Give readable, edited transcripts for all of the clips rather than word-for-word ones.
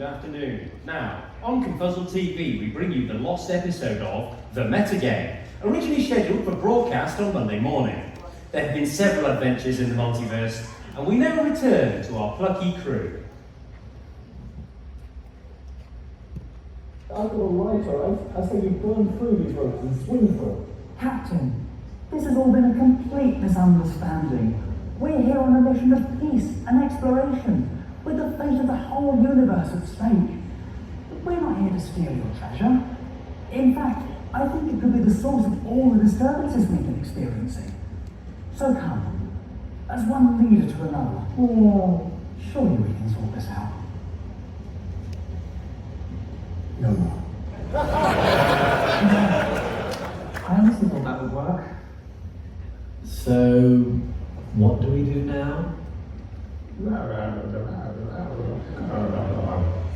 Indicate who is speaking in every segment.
Speaker 1: Good afternoon. Now, on ConFuzzled TV, we bring you the lost episode of The Metagame, originally scheduled for broadcast on Monday morning. There have been several adventures in the multiverse, and we now return to our plucky crew.
Speaker 2: I've got a right, alright? I say you burn through these ropes and swing through.
Speaker 3: Captain, this has all been a complete misunderstanding. We're here on a mission of peace and exploration, with the fate of the whole universe at stake. We're not here to steal your treasure. In fact, I think it could be the source of all the disturbances we've been experiencing. So come, as one leader to another, surely we can sort this out.
Speaker 2: No more.
Speaker 3: I honestly thought that would work.
Speaker 2: So, what do we do now?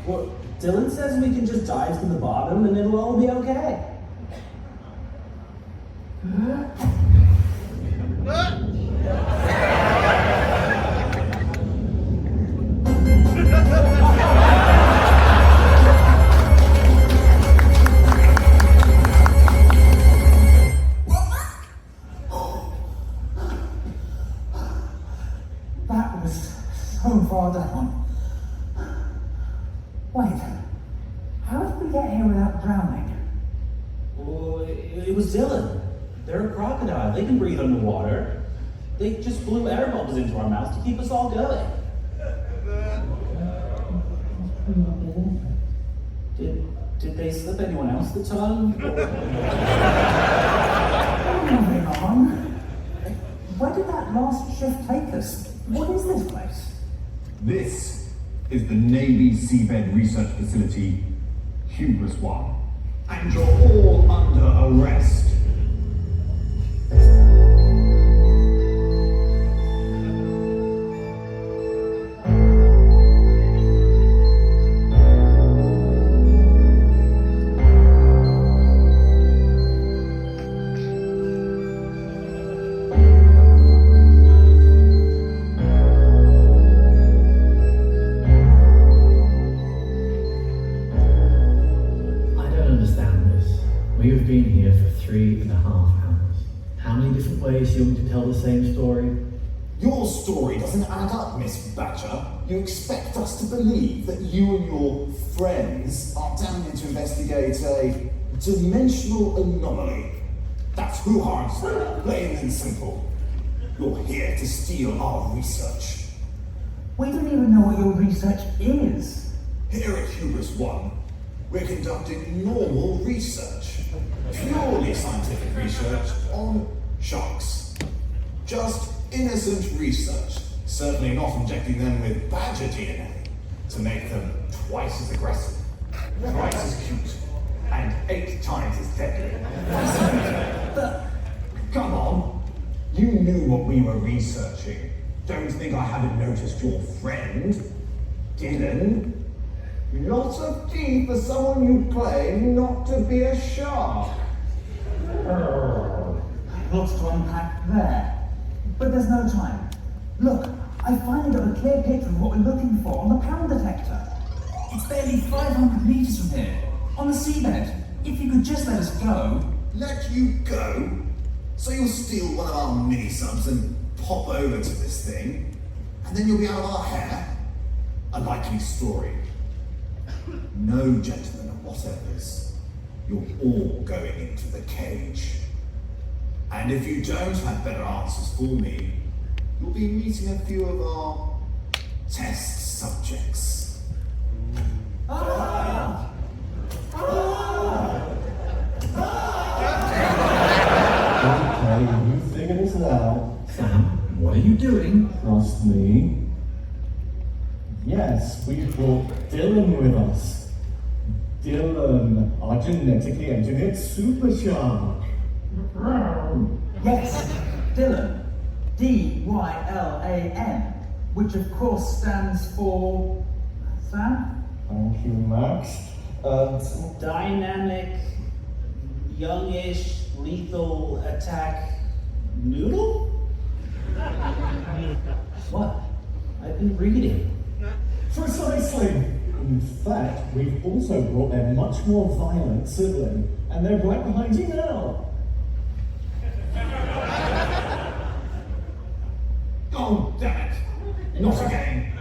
Speaker 4: Well, Dylan says we can just dive to the bottom and it'll all be okay.
Speaker 3: That was so far down. Wait, how did we get here without drowning?
Speaker 4: Well, it was Dylan. They're a crocodile. They can breathe underwater. They just blew air bubbles into our mouths to keep us all going. Did they slip anyone else the tongue?
Speaker 3: Moving on. Where did that last shift take us? What is this place?
Speaker 5: This is the Navy Seabed Research Facility, Hubris 1, and you're all under arrest.
Speaker 2: We have been here for 3.5 hours. How many different ways do you want me to tell the same story?
Speaker 6: Your story doesn't add up, Miss Badger. You expect us to believe that you and your friends are down here to investigate a dimensional anomaly. That's who harms you, plain and simple. You're here to steal our research.
Speaker 3: We don't even know what your research is.
Speaker 6: Here at Hubris 1, we're conducting normal research. Purely scientific research on sharks. Just innocent research. Certainly not injecting them with badger DNA to make them twice as aggressive, twice as cute, and 8 times as deadly. But come on, you knew what we were researching. Don't think I haven't noticed your friend, Dylan. Lots of teeth for someone you claim not to be a shark.
Speaker 3: Lots to unpack there. But there's no time. Look, I finally got a clear picture of what we're looking for on the pound detector. It's barely 500 meters from here, on the seabed. If you could just let us go.
Speaker 6: Let you go? So you'll steal one of our mini-subs and pop over to this thing, and then you'll be out of our hair? A likely story. No, gentlemen and whatevers. You're all going into the cage. And if you don't have better answers for me, you'll be meeting a few of our test subjects.
Speaker 2: Okay, you figure this out. Sam, what are you doing? Trust me. Yes, we brought Dylan with us. Dylan, our genetically engineered super shark.
Speaker 3: Yes, Dylan. D-Y-L-A-N, which of course stands for... Sam?
Speaker 2: Thank you, Max.
Speaker 4: Dynamic, youngish, lethal attack noodle? What? I've been reading.
Speaker 2: Precisely. In fact, we've also brought their much more violent sibling, and they're right behind you now.
Speaker 5: Oh, damn it! Not again!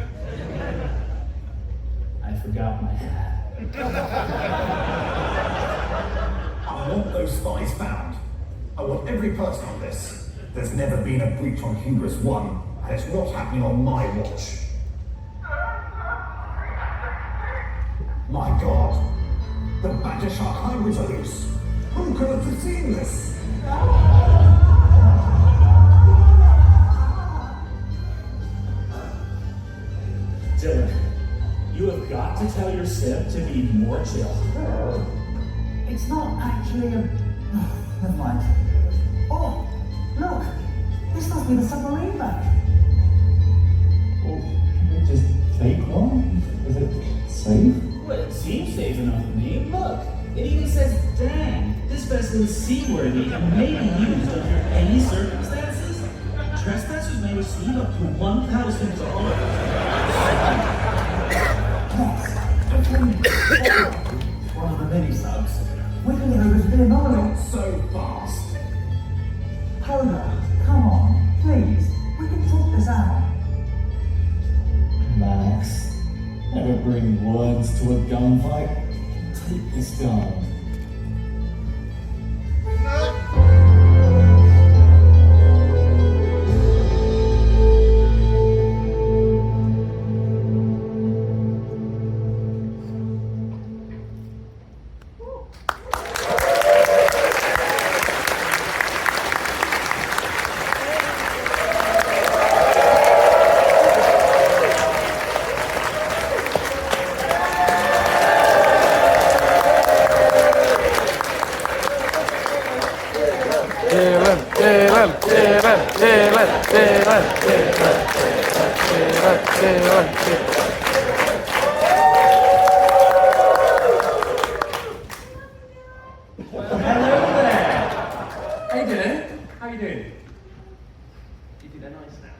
Speaker 4: I forgot my hat.
Speaker 5: I want those spies found. I want every person on this. There's never been a breach on Hubris 1, and it's not happening on my watch. My God! The badger shark hybrids are loose! Who could have foreseen this?
Speaker 4: Dylan, you have got to tell your sib to be more chill.
Speaker 3: It's not actually a... never mind. Oh, look! This must be the submarine back.
Speaker 2: Well, can we just take one? Is it safe?
Speaker 4: Well, it seems safe enough to me. Look, it even says, "Dang, this vessel is seaworthy and may be used under any circumstances. Trespassers may receive up to $1,000."
Speaker 3: Yes, one of the many subs. We can go to the another.
Speaker 5: Not so fast!
Speaker 3: Homer, come on, please. We can talk this out.
Speaker 2: Max, never bring words to a gunfight. Take this gun.
Speaker 1: Hello there! Hey Dylan, how you doing? You think they're nice now?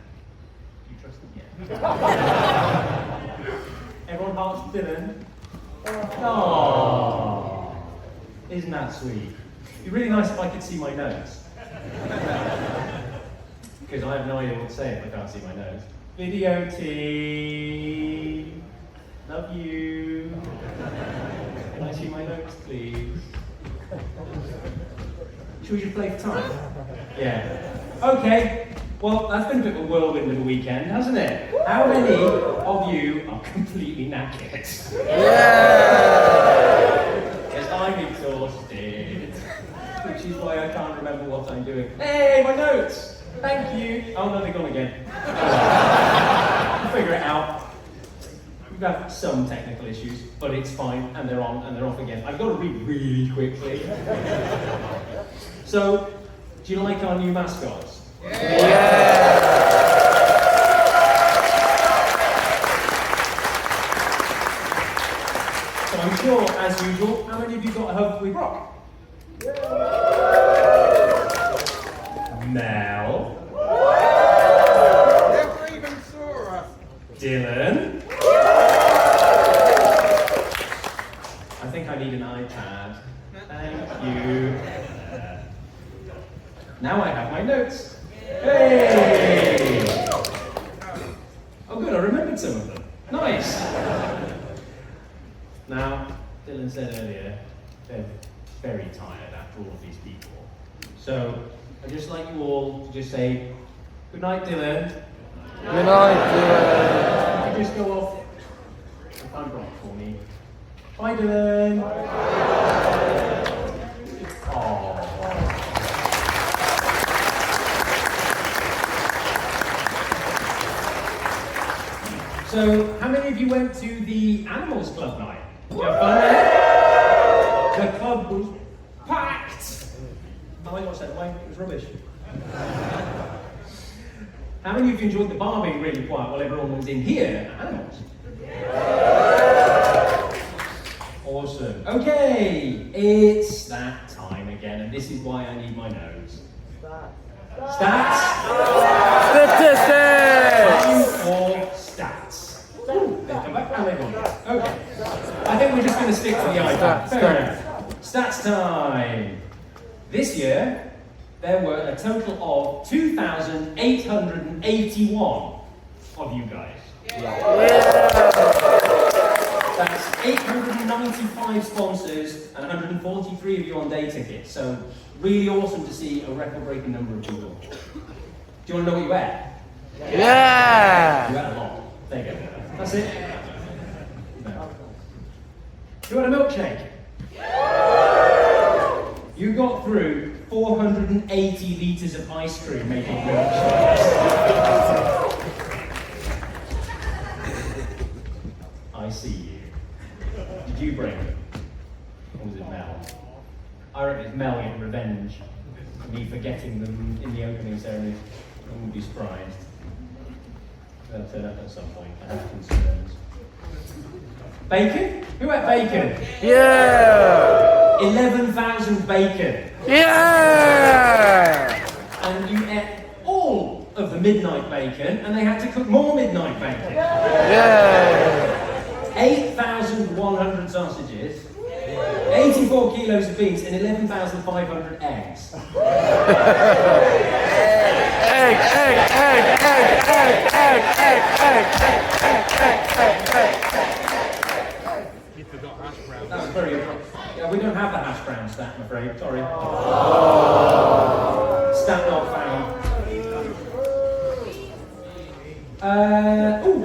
Speaker 1: Do you trust them yet? Everyone hearts for Dylan? Oh, isn't that sweet? It'd be really nice if I could see my nose. Because I have no idea what to say if I can't see my nose. Video team! Love you! Can I see my nose, please? Should we just play for time? Yeah. Okay. Well, that's been a bit of a whirlwind of a weekend, hasn't it? How many of you are completely knackered? Yeah! Because I'm exhausted. Which is why I can't remember what I'm doing. Hey, my notes! Thank you. Oh no, they're gone again. We'll figure it out. We've had some technical issues, but it's fine, and they're on and they're off again. I've got to read really quickly. So, do you like our new mascots? Yeah! So I'm sure, as usual, how many of you got a Hope We Rock? Mel.
Speaker 7: Never even saw us.
Speaker 1: Dylan. I think I need an iPad. Thank you. Now I have my notes. Hey! Oh good, I remembered some of them. Nice! Now, Dylan said earlier, they're very tired after all of these people. So, I'd just like you all to just say, good night, Dylan.
Speaker 7: Good night, Dylan.
Speaker 1: You just go off and find Brock for me. Bye, Dylan. Aww. So, how many of you went to the Animals Club night? Did you have fun there? The club was packed. Oh, I watched that one. It was rubbish. How many of you enjoyed the bar being really quiet while everyone was in here at Animals? Awesome. Okay, it's that time again, and this is why I need my nose. Stats?
Speaker 7: Statistics!
Speaker 1: Time for stats. They come back and they're gone. Okay. going to stick to the iPad. Fair enough. Stats time. This year, there were a total of 2,881 of you guys. That's 895 sponsors and 143 of you on day tickets. So really awesome to see a record-breaking number of people. Do you want to know what you had?
Speaker 7: Yeah!
Speaker 1: You had a lot. There you go. That's it. No. Do you want a milkshake? You got through 480 litres of ice cream making milkshakes. I see you. Did you bring it? Or was it Mel? I reckon it's Mel getting revenge for me forgetting them in the opening ceremony. I wouldn't be surprised. They'll turn up at some point. I have concerns. Bacon? Who ate bacon?
Speaker 7: Yeah!
Speaker 1: 11,000 bacon.
Speaker 7: Yeah!
Speaker 1: And you ate all of the midnight bacon, and they had to cook more midnight bacon.
Speaker 7: Yeah!
Speaker 1: 8,100 sausages, 84 kilos of beans, and 11,500 eggs.
Speaker 7: Egg!
Speaker 1: That was very good. Yeah, we don't have the hash brown stat, I'm afraid. Sorry. Stat not found. Ooh.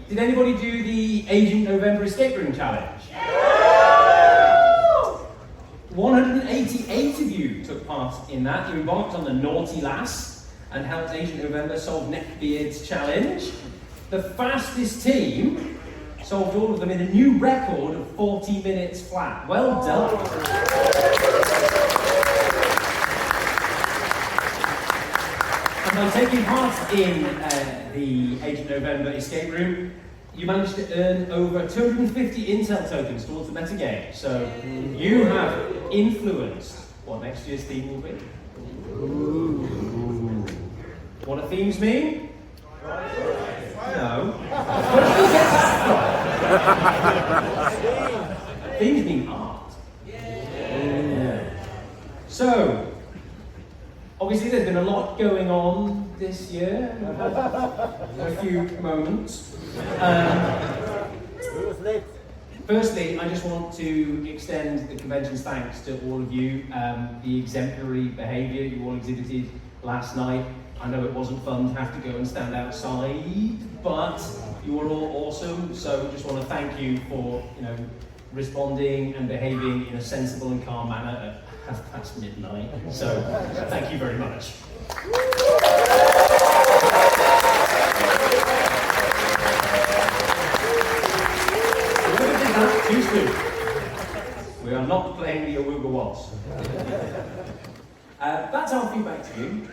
Speaker 1: Did anybody do the Agent November escape room challenge? 188 of you took part in that. You embarked on the Naughty Lass and helped Agent November solve Neckbeard's challenge. The fastest team solved all of them in a new record of 40 minutes flat. Well done. And by taking part in the Agent November escape room, you managed to earn over 250 Intel tokens towards the metagame. So you have influenced what next year's theme will be. Ooh. What do themes mean? No. Where did you get that from? Themes mean art. Yeah. So, obviously there's been a lot going on this year. We've had a few moments. Firstly, I just want to extend the convention's thanks to all of you. The exemplary behaviour you all exhibited last night. I know it wasn't fun to have to go and stand outside, but you were all awesome. So just want to thank you for, responding and behaving in a sensible and calm manner at midnight. So thank you very much. Whoever did that, too soon. We are not playing the Awooga Waltz. That's our feedback to you.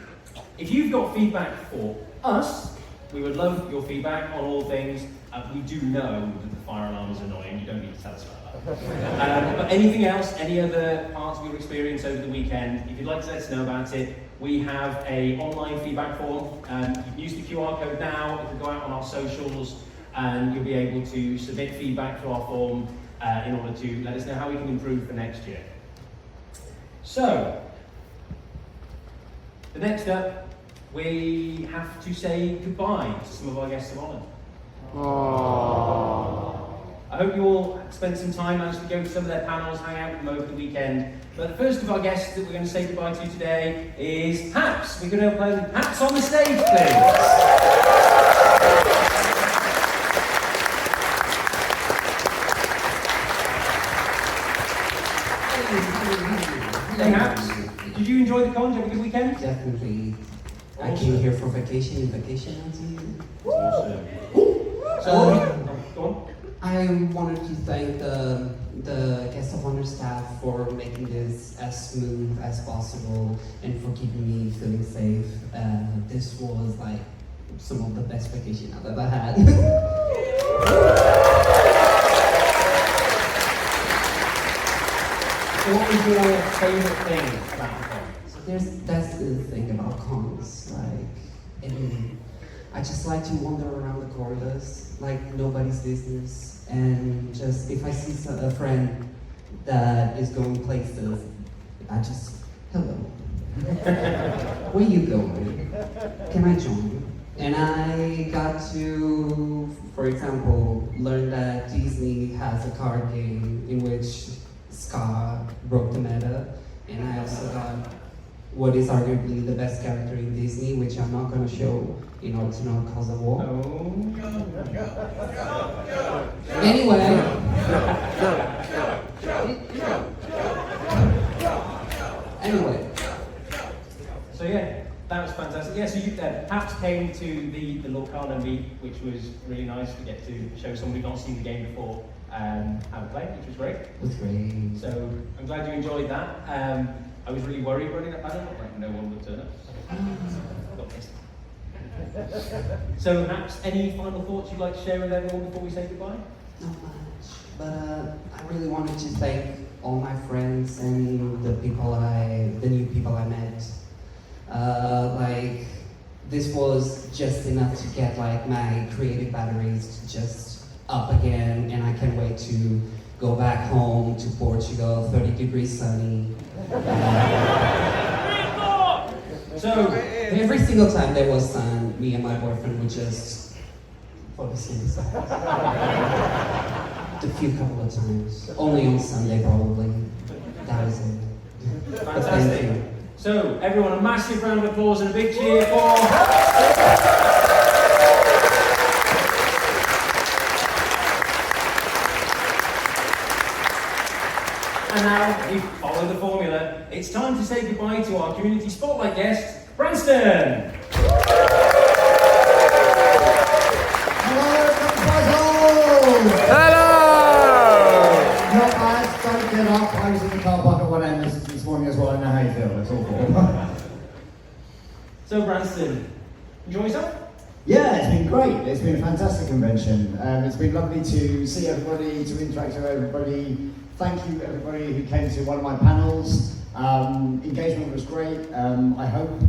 Speaker 1: If you've got feedback for us, we would love your feedback on all things. We do know that the fire alarm is annoying. You don't need to tell us about that. But anything else, any other parts of your experience over the weekend, if you'd like to let us know about it, we have an online feedback form. You can use the QR code now. It can go out on our socials, and you'll be able to submit feedback through our form in order to let us know how we can improve for next year. So, the next up, we have to say goodbye to some of our guests of honour. I hope you all spent some time, managed to go to some of their panels, hang out with them over the weekend. But the first of our guests that we're going to say goodbye to today is Haps. We're going to play Haps on the stage, please. Hey Haps, did you enjoy the con? Did you have a good weekend?
Speaker 8: Definitely. I came here for vacation
Speaker 1: Awesome. So, go on.
Speaker 8: I wanted to thank the guest of honor staff for making this as smooth as possible and for keeping me feeling safe. This was like some of the best vacation I've ever had.
Speaker 1: So what was your favourite thing about the con?
Speaker 8: That's the thing about cons, like, I just like to wander around the corridors like nobody's business, and just if I see a friend that is going places, I just, hello, where you going? Can I join you? And I got to, for example, learn that Disney has a card game in which Scar broke the meta, and I also got what is arguably the best character in Disney, which I'm not going to show in order to not cause a war. Anyway. Anyway.
Speaker 1: So yeah, that was fantastic. Yeah, so you perhaps came to the Lorcana meet, which was really nice to get to show somebody not seen the game before how to play, which was great.
Speaker 8: It was great.
Speaker 1: So I'm glad you enjoyed that. I was really worried running that panel, like no one would turn up. Got pissed. So perhaps any final thoughts you'd like to share with everyone before we say goodbye?
Speaker 8: Not much, but I really wanted to thank all my friends and the new people I met. Like, this was just enough to get like my creative batteries just up again, and I can't wait to go back home to Portugal, 30 degrees sunny. So every single time there was sun, me and my boyfriend would just focus on the sun. A few couple of times, only on Sunday probably. That was it.
Speaker 1: Fantastic. So everyone, a massive round of applause and a big cheer for. And now, we follow the formula. It's time to say goodbye to our community spotlight guest, Branston.
Speaker 9: Hello, ConFuzzled!
Speaker 7: Hello!
Speaker 9: Not bad, don't get up. I was in the car park at one end this morning as well. I know how you feel, it's awful.
Speaker 1: So Branston, enjoy yourself?
Speaker 9: Yeah, it's been great. It's been a fantastic convention. It's been lovely to see everybody, to interact with everybody. Thank you everybody who came to one of my panels. Engagement was great. I hope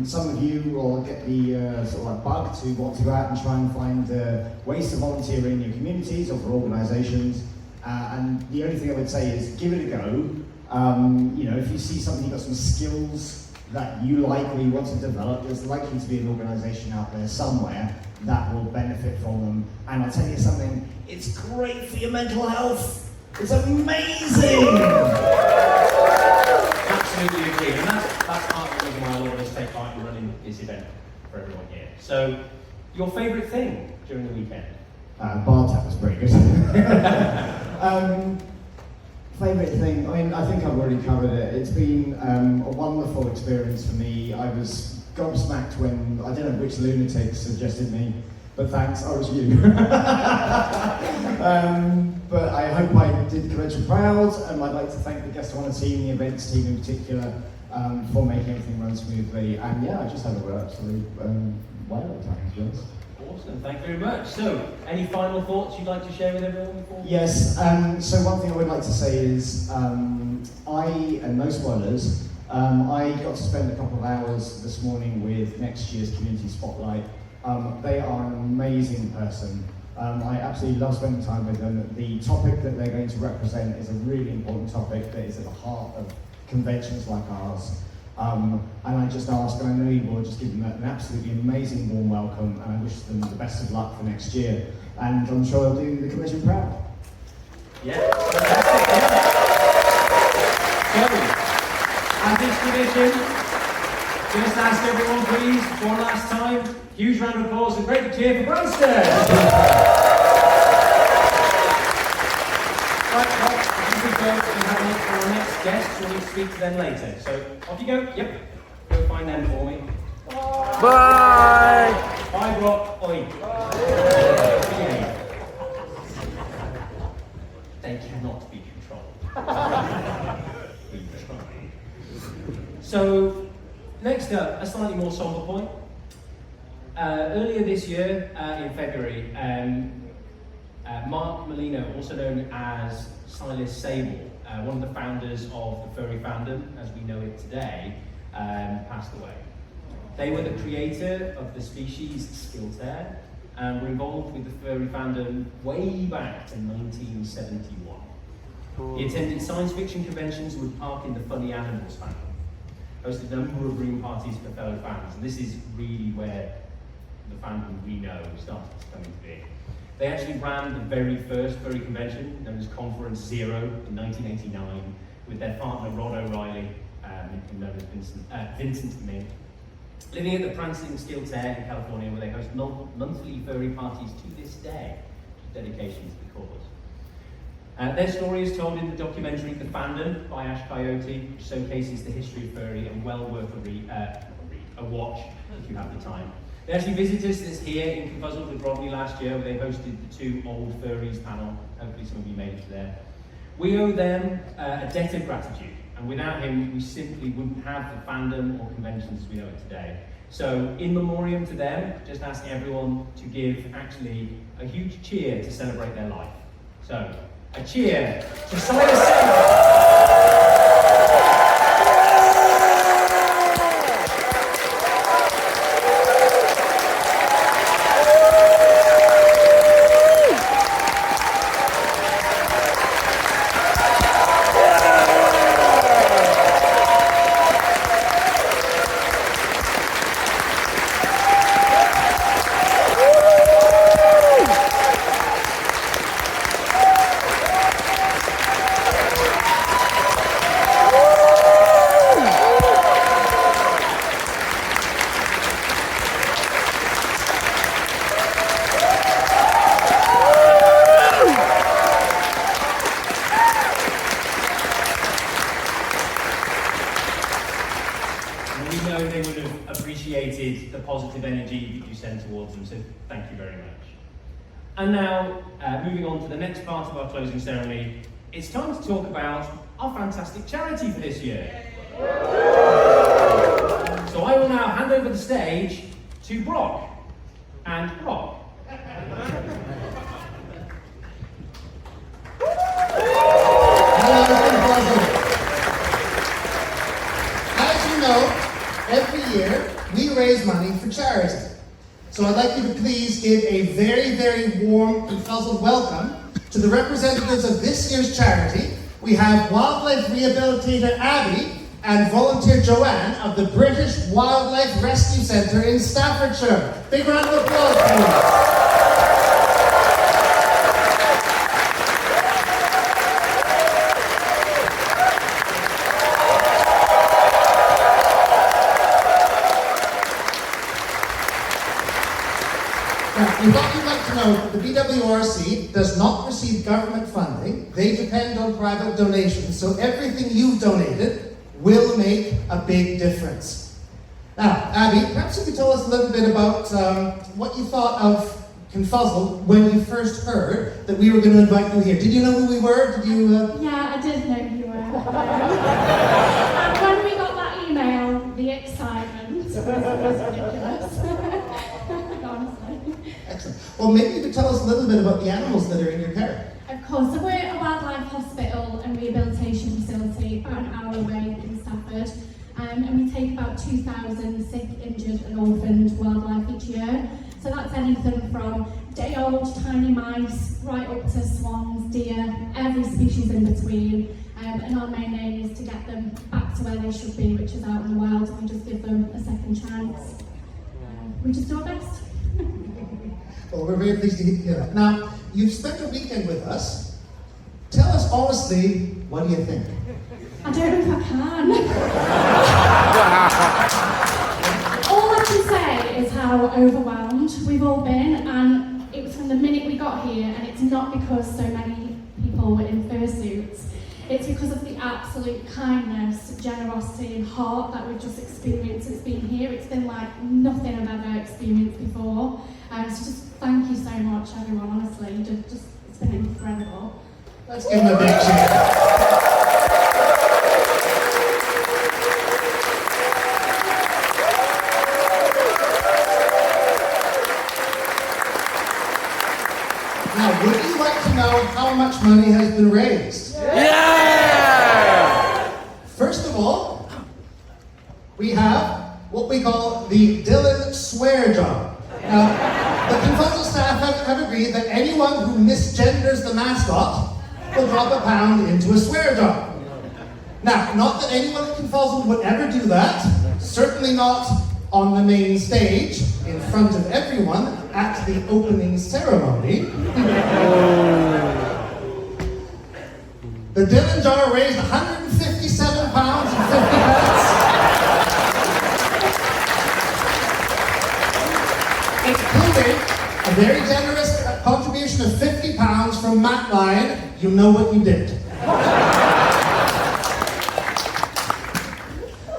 Speaker 9: some of you will get the sort of like bug to want to go out and try and find ways to volunteer in your communities or for organisations. And the only thing I would say is give it a go. You know, if you see something, you've got some skills that you like or you want to develop, there's likely to be an organisation out there somewhere that will benefit from them. And I'll tell you something, it's great for your mental health. It's amazing!
Speaker 1: Absolutely agree, and that's part of the reason why a lot of us take part in running this event for everyone here. So, your favourite thing during the weekend?
Speaker 9: Bar tab was pretty good. Favourite thing, I mean, I think I've already covered it. It's been a wonderful experience for me. I was gobsmacked when, I don't know which lunatic suggested me, but thanks, I was you. But I hope I did the convention proud, and I'd like to thank the guest honour team, the events team in particular, for making everything run smoothly. And yeah, I just had a absolute whale time, to be honest.
Speaker 1: Awesome, thank you very much. So, any final thoughts you'd like to share with everyone before?
Speaker 9: Yes, so one thing I would like to say is, and no spoilers, I got to spend a couple of hours this morning with next year's Community Spotlight. They are an amazing person. I absolutely love spending time with them. The topic that they're going to represent is a really important topic that is at the heart of conventions like ours. And I just ask, and I know you will, just give them an absolutely amazing warm welcome, and I wish them the best of luck for next year. And I'm sure they'll do the convention proud.
Speaker 1: Yeah, fantastic. So, at this tradition, just ask everyone please, one last time, huge round of applause and great cheer for Branston! Right, well, as we go and have a look for our next guest, we'll need to speak to them later. So, off you go, yep, go find them for me.
Speaker 7: Bye!
Speaker 1: Bye, Brock. Oi. They cannot be controlled. We try. So, next up, a slightly more somber point. Earlier this year, in February, Mark Molino, also known as Silas Sable, one of the founders of the furry fandom, as we know it today, passed away. They were the creator of the species Skilter and were involved with the furry fandom way back to 1971. He attended science fiction conventions and would park in the Funny Animals fandom. Hosted a number of room parties for fellow fans, and this is really where the fandom we know started to come into being. They actually ran the very first furry convention, known as Conference Zero, in 1989, with their partner Rod O'Reilly, known as Vincent Mink. Living at the prancing Skilter in California, where they host monthly furry parties to this day, dedication to the cause. Their story is told in the documentary The Fandom by Ash Coyote, which showcases the history of furry and well worth a watch if you have the time. They actually visited us here in ConFuzzled with Rodney last year, where they hosted the 2 Old Furries panel. Hopefully some of you made it to there. We owe them a debt of gratitude, and without him, we simply wouldn't have the fandom or conventions as we know it today. So, in memoriam to them, just asking everyone to give actually a huge cheer to celebrate their life. So, a cheer to Silas Semple. The positive energy that you send towards them, so thank you very much. And now, moving on to the next part of our closing ceremony, it's time to talk about our fantastic charity for this year. So I will now hand over the stage to Brock. And Brock.
Speaker 10: As you know, every year we raise money for charity. So I'd like you to please give a very, very warm and puzzled welcome to the representatives of this year's charity. We have wildlife rehabilitator Abby and volunteer Joanne of the British Wildlife Rescue Centre in Staffordshire. Big round of applause, please. We thought you'd like to know that the BWRC does not receive government funding. They depend on private donations, so everything you've donated will make a big difference. Now, Abby, perhaps you could tell us a little bit about what you thought of ConFuzzled when you first heard that we were going to invite you here. Did you know who we were? Did you?
Speaker 11: Yeah, I did know who you were. And when we got that email, the excitement was ridiculous.
Speaker 10: Excellent. Well, maybe you could tell us a little bit about the animals that are in your care.
Speaker 11: Of course, so we're a wildlife hospital and rehabilitation facility about an hour away in Stafford, and we take about 2,000 sick, injured and orphaned wildlife each year. So that's anything from day-old tiny mice right up to swans, deer, every species in between. And our main aim is to get them back to where they should be, which is out in the wild, and we just give them a second chance. We just do our best.
Speaker 10: Well, we're very pleased to hear that. Now, you've spent a weekend with us. Tell us honestly, what do you think?
Speaker 11: I don't know if I can. All I can say is how overwhelmed we've all been, and it was from the minute we got here, and it's not because so many people were in fursuits. It's because of the absolute kindness, generosity and heart that we've just experienced since being here. It's been like nothing I've ever experienced before. So just thank you so much, everyone, honestly. Just it's been incredible.
Speaker 10: Let's give them a big cheer. Now, would you like to know how much money has been raised?
Speaker 7: Yeah!
Speaker 10: First of all, we have what we call the Now, the ConFuzzled staff have agreed that anyone who misgenders the mascot will drop a pound into a swear jar. Now, not that anyone at ConFuzzled would ever do that, certainly not on the main stage, in front of everyone, at the opening ceremony. The Dylan jar raised £157 and 50 pence. Including a very generous contribution of £50 from Matt Ryan. You know what you did.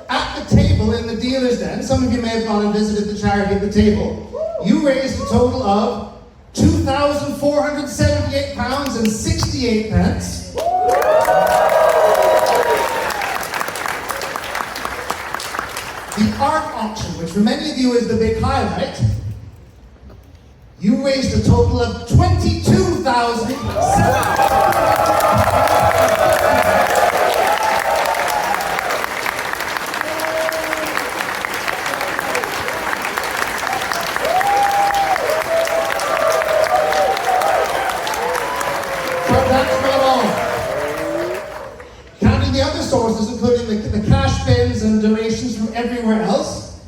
Speaker 10: At the table in the dealer's den, some of you may have gone and visited the charity at the table, you raised a total of £2,478 and 68 pence. The art auction, which for many of you is the big highlight, you raised a total of sources, including the cash bins and donations from everywhere else,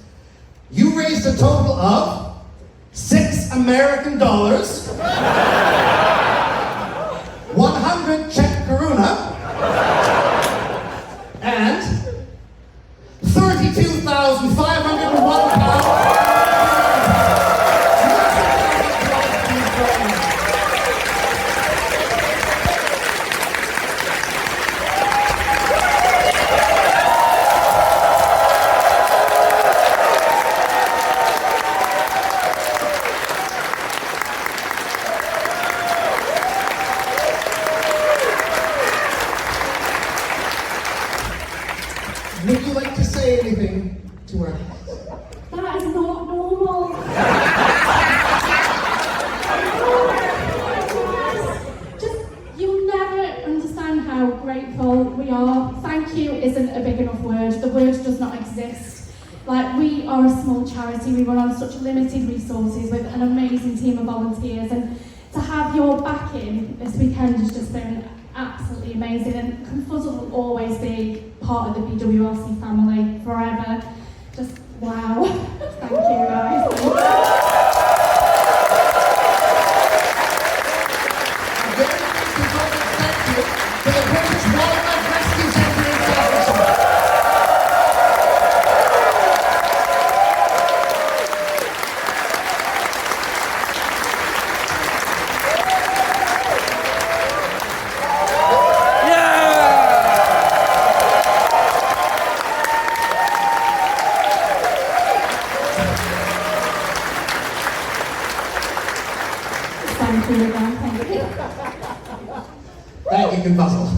Speaker 10: you raised a total of $6 American, 100 Czech koruna, and £32,501. Would you like to say anything to our guests?
Speaker 11: That is not normal. Just, you'll never understand how grateful we are. Thank you isn't a big enough word. The word does not exist. Like, we are a small charity. We run on such limited resources with an amazing team of volunteers, and to have your backing this weekend has just been absolutely amazing, and ConFuzzled will always be part of the BWRC family forever. Just wow. Thank you guys.
Speaker 10: Thank you for the British Wildlife Rescue Centre in Staffordshire.
Speaker 11: Thank you again. Thank you.
Speaker 10: Thank you, ConFuzzled.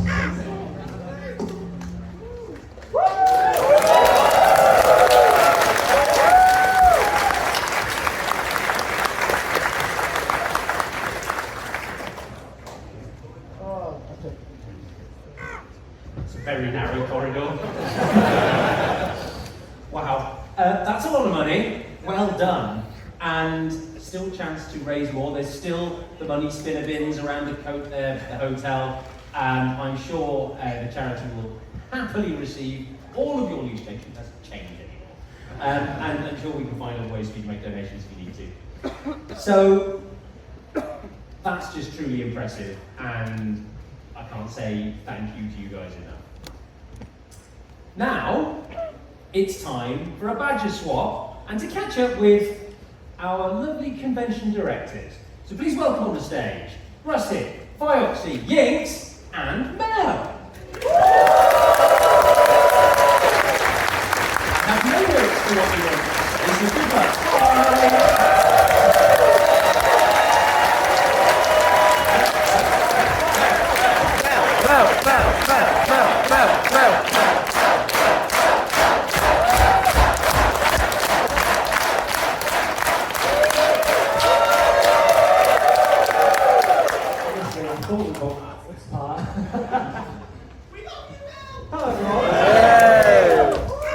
Speaker 1: It's a very narrow corridor. Wow. That's a lot of money. Well done. And still chance to raise more. There's still the money spinner bins around the hotel, and I'm sure the charity will happily receive all of your loose change. It doesn't change anymore. And I'm sure we can find other ways for you to make donations if you need to. So that's just truly impressive, and I can't say thank you to you guys enough. Now it's time for a badger swap and to catch up with our lovely convention directors. So please welcome on the stage Rusty, Fioxy, Yinks, and Mel. Have no lyrics for what you want to say, so good luck.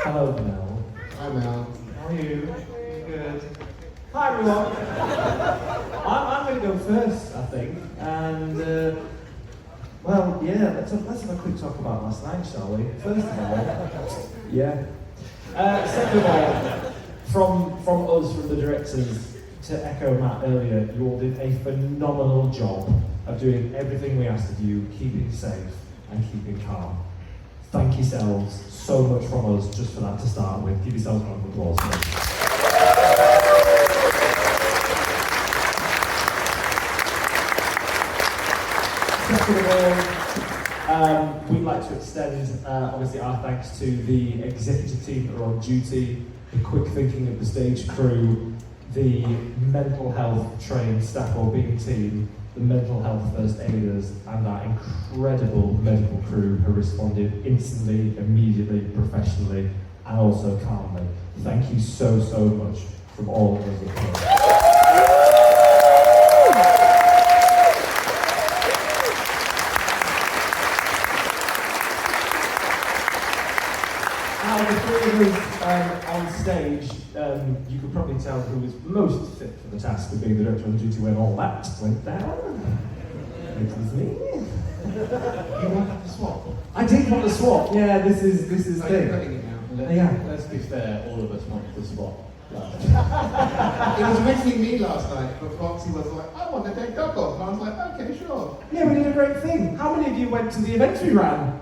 Speaker 2: Hello, Mel.
Speaker 10: Hi, Mel.
Speaker 2: How are you?
Speaker 12: everyone. I'm going to go first, I think. And, well, yeah, let's have a quick talk about last night, shall we? First of all, yeah. Second of all, from us, from the directors, to echo Matt earlier, you all did a phenomenal job of doing everything we asked of you, keeping safe and keeping calm. Thank yourselves so much from us just for that to start with. Give yourselves a round of applause. Second of all, we'd like to extend obviously our thanks to the executive team that are on duty, the quick thinking of the stage crew, the mental health trained staff wellbeing team, the mental health first aiders, and our incredible medical crew who responded instantly, immediately, professionally, and also calmly. Thank you so much from all of us at home. Now, the three of us on stage, you could probably tell who was most fit for the task of being the director on duty when all that went down. It was me.
Speaker 10: You wanted to swap?
Speaker 12: I did want to swap. Yeah, this is thing. Yeah.
Speaker 2: Let's be fair, all of us wanted to swap.
Speaker 10: It was originally me last night, but Foxy was like, I want to take Doc off. And I was like, okay, sure.
Speaker 12: Yeah, we did a great thing. How many of you went to the event we ran?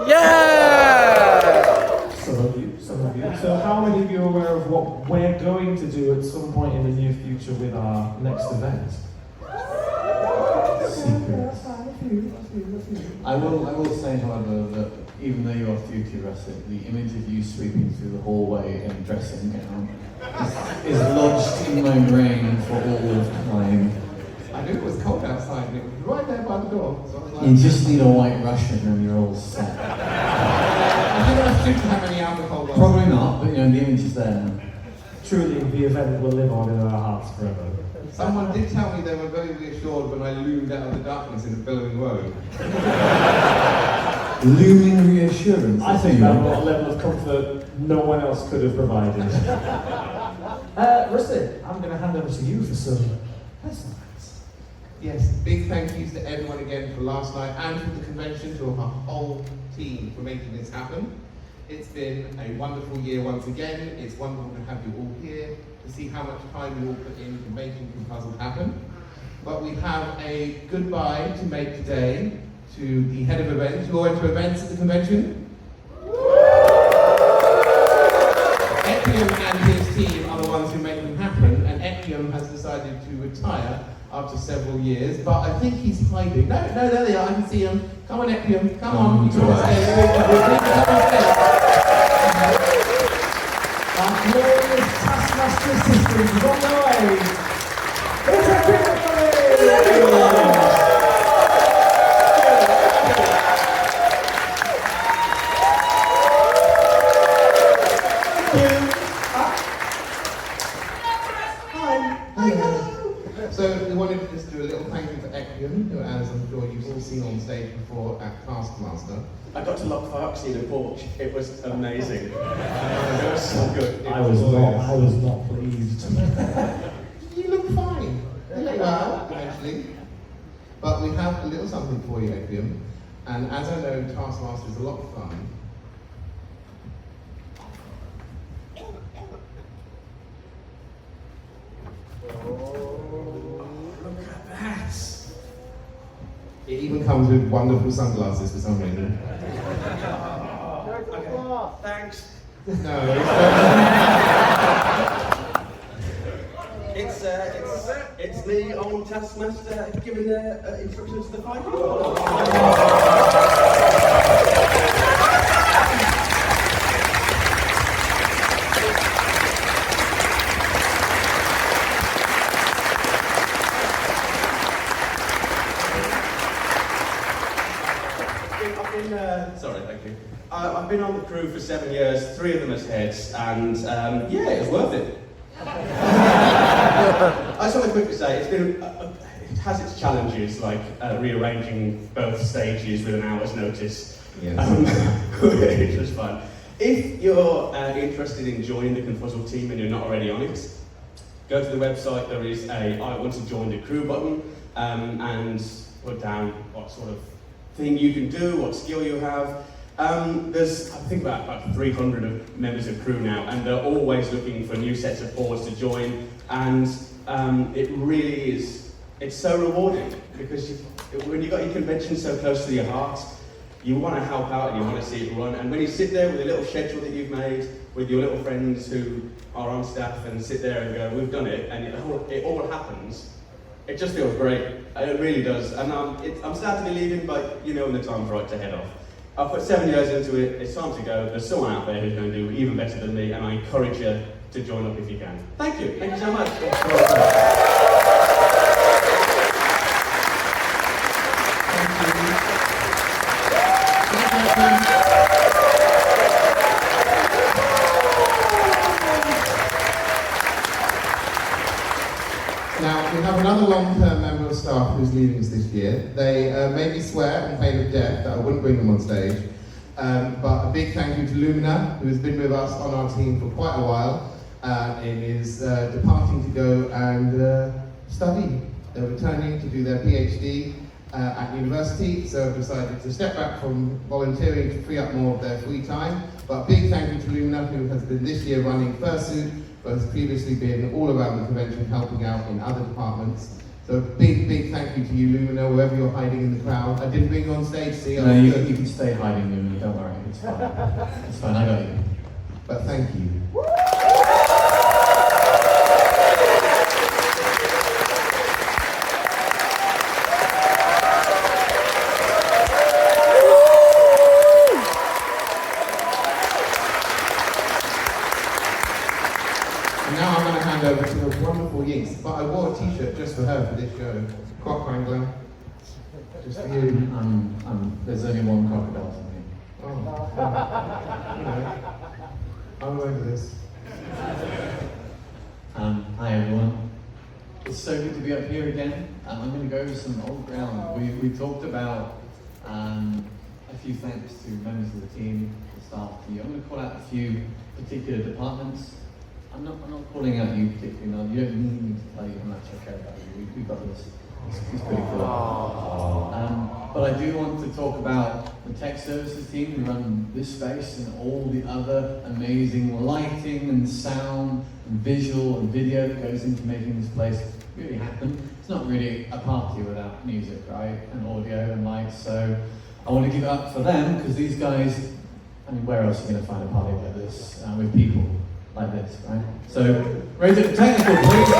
Speaker 7: Yeah!
Speaker 12: Some of you. So how many of you are aware of what we're going to do at some point in the near future with our next event? Secret.
Speaker 2: I will say, however, that even though you are futuristic, the image of you sweeping through the hallway in a dressing gown is lodged in my brain for all of time.
Speaker 10: I knew it was cold outside and it was right there by the door. So I was like,
Speaker 2: You just need a white Russian and you're all set.
Speaker 10: I didn't have to have any alcohol.
Speaker 2: Probably not, but the image is there.
Speaker 12: Truly, the event will live on in our hearts forever.
Speaker 10: Someone did tell me they were very reassured when I loomed out of the darkness in a billowing robe.
Speaker 2: Looming reassurance.
Speaker 12: I think that was a level of comfort no one else could have provided. Rusty, I'm going to hand over to you for some personal thanks.
Speaker 10: Yes, big thank yous to everyone again for last night and for the convention, to our whole team for making this happen. It's been a wonderful year once again. It's wonderful to have you all here, to see how much time you all put into making ConFuzzled happen. But we have a goodbye to make today to the head of events. Who are into events at the convention? Epium and his team are the ones who make them happen, and Epium has decided to retire after several years, but I think he's hiding. No, there they are, I can see him. Come on, Epium, come on. You can come on stage.
Speaker 12: Our glorious Taskmaster systems is on their way. It's everybody!
Speaker 10: So we wanted to just do a little thank you for Equium, who, as I'm sure you've all seen on stage before at Taskmaster.
Speaker 13: I got to lock Foxy in a porch. It was amazing. It was so good.
Speaker 12: I was not pleased.
Speaker 10: You look fine. You look well, actually. But we have a little something for you, Equium. And as I know, Taskmaster is a lot of fun. It even comes with wonderful sunglasses for some reason.
Speaker 13: Thanks.
Speaker 10: No.
Speaker 13: It's the old Taskmaster giving the instructions to the fighting. Sorry, thank you. I've been on the crew for 7 years, 3 of them as heads, and yeah, it was worth it. I just want to quickly say, it has its challenges, like rearranging both stages with an hour's notice.
Speaker 10: Yes.
Speaker 13: Which was fun. If you're interested in joining the ConFuzzled team and you're not already on it, go to the website, there is a I want to join the crew button, and put down what sort of thing you can do, what skill you have. There's, I think, about 300 of members of crew now, and they're always looking for new sets of forwards to join, and it really is, it's so rewarding, because when you've got your convention so close to your heart, you want to help out and you want to see it run, and when you sit there with a little schedule that you've made, with your little friends who are on staff, and sit there and go, we've done it, and it all happens, it just feels great. It really does. And I'm sad to be leaving, but you know when the time's right to head off. I've put 7 years into it, it's time to go. There's someone out there who's going to do even better than me, and I encourage you to join up if you can. Thank you. Thank you so much.
Speaker 10: Now, we have another long-term member of staff who's leaving us this year. They made me swear on pain of death that I wouldn't bring them on stage. But a big thank you to Lumina, who has been with us on our team for quite a while, and is departing to go and study. They're returning to do their PhD at university, so I've decided to step back from volunteering to free up more of their free time. But big thank you to Lumina, who has been this year running Fursuit, but has previously been all around the convention helping out in other departments. So big thank you to you, Lumina, wherever you're hiding in the crowd. I didn't bring you on stage, see?
Speaker 2: No, you can stay hiding, Lumina, don't worry, it's fine. It's fine, I got you.
Speaker 10: But thank you. Now I'm going to hand over to a wonderful Yinx, but I wore a t-shirt just for her for this show. Croc Wrangler. Just for you.
Speaker 2: There's only one crocodile for me.
Speaker 10: Oh. You know, I'm over this.
Speaker 2: Hi everyone. It's so good to be up here again. I'm going to go over some old ground. We talked about a few thanks to members of the team, the staff to you. I'm going to call out a few particular departments. I'm not calling out you particularly, no. You don't need me to tell you how much I care about you. We've got this. It's pretty cool. But I do want to talk about the tech services team who run this space and all the other amazing lighting and sound and visual and video that goes into making this place really happen. It's not really a party without music, right? And audio and lights. So I want to give it up for them, because these guys, I mean, where else are you going to find a party like this with people like this, right? So raise it for technical, please.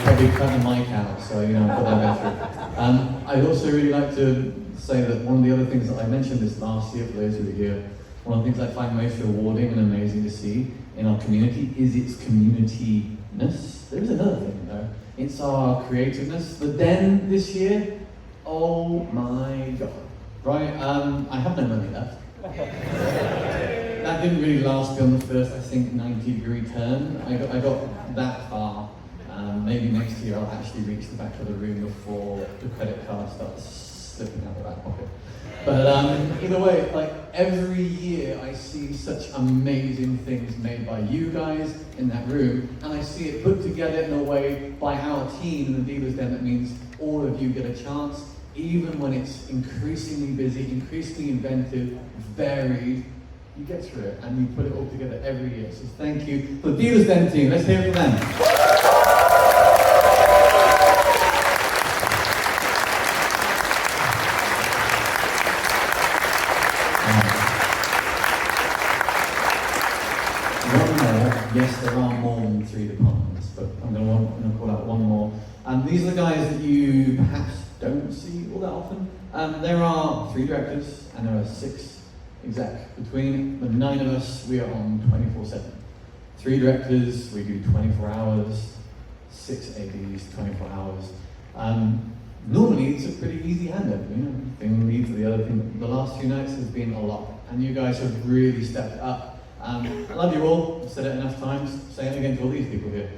Speaker 2: Probably cut the mic out, so you know, I've got that better. I'd also really like to say that one of the other things that I mentioned this last year, for those who are here, one of the things I find most rewarding and amazing to see in our community is its community-ness. There's another thing though, it's our creativeness. The Den this year, oh my god. Right, I have no money left. That didn't really last beyond the first, I think, 90-degree turn. I got that far. Maybe next year I'll actually reach the back of the room before the credit card starts slipping out the back pocket. But either way, like every year I see such amazing things made by you guys in that room, and I see it put together in a way by our team in the Dealers Den that means all of you get a chance, even when it's increasingly busy, increasingly inventive, varied. You get through it and you put it all together every year. So thank you for the Dealers Den team. Let's hear it for them. Yes, there are more than 3 departments, but I'm going to call out one more. These are the guys that you perhaps don't see all that often. There are 3 directors and there are 6 exec. Between the 9 of us, we are on 24/7. 3 directors, we do 24 hours, 6 ADs, 24 hours. Normally it's a pretty easy handover, you know, thing leads to the other thing. The last few nights has been a lot, and you guys have really stepped up. I love you all, I've said it enough times, say it again to all these people here.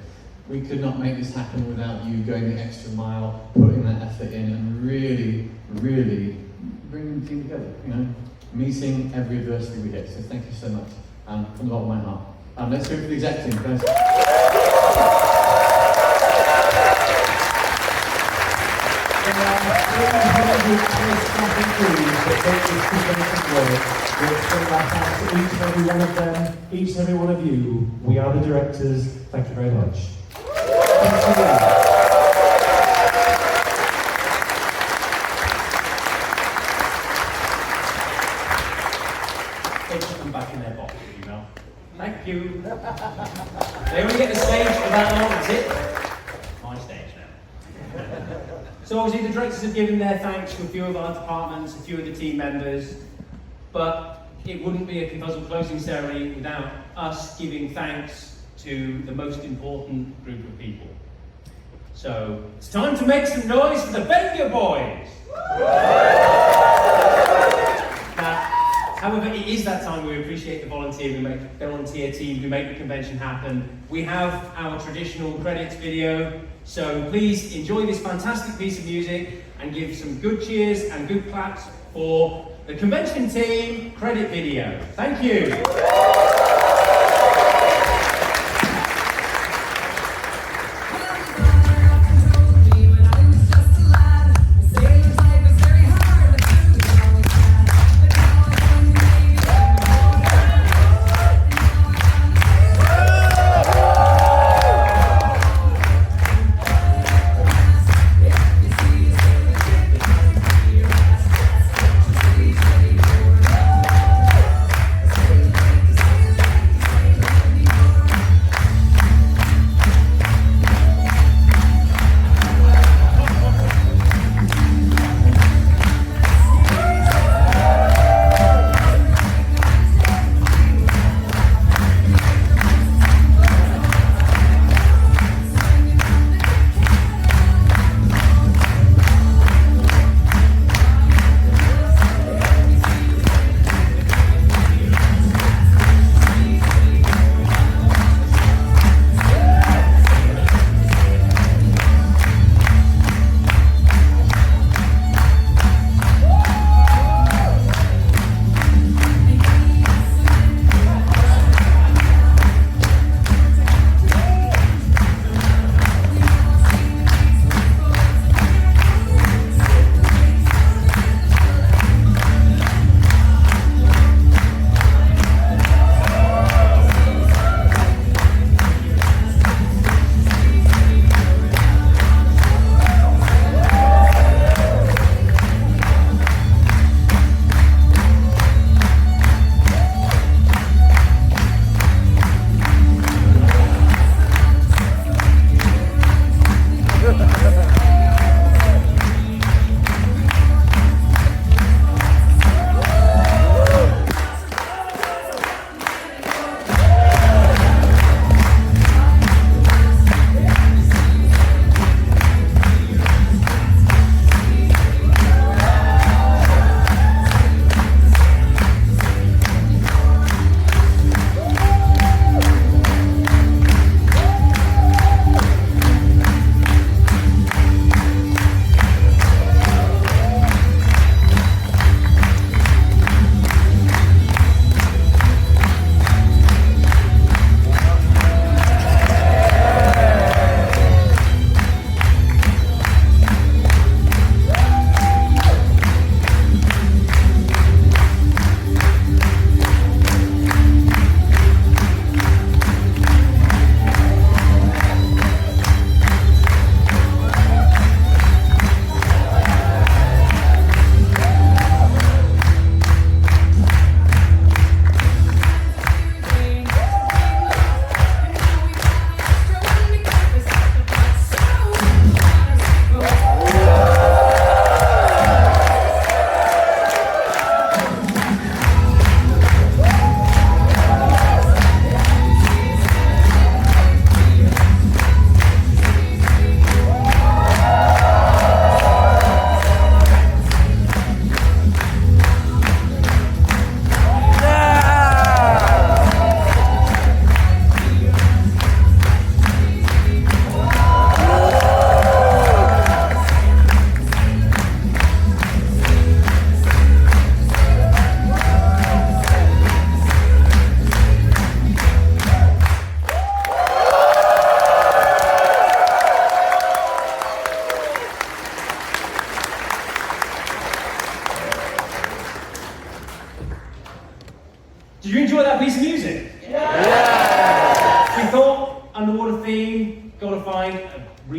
Speaker 2: we could not make this happen without you going the extra mile, putting that effort in, and really, really bringing the team together. You know, meeting every adversity we hit. So thank you so much, from the bottom of my heart. Let's go for the exec team, guys.
Speaker 12: Each and every one of you, we are the directors. Thank you very much.
Speaker 1: They put them back in their box, you know. Thank you. They only get the stage for that long, that's it. My stage now. So obviously the directors have given their thanks to a few of our departments, a few of the team members, but it wouldn't be a ConFuzzled closing ceremony without us giving thanks to the most important group of people. So it's time to make some noise for the Banger Boys! Now, however, it is that time we appreciate the volunteer team who make the convention happen. We have our traditional credits video, so please enjoy this fantastic piece of music and give some good cheers and good claps for the convention team credit video. Thank you.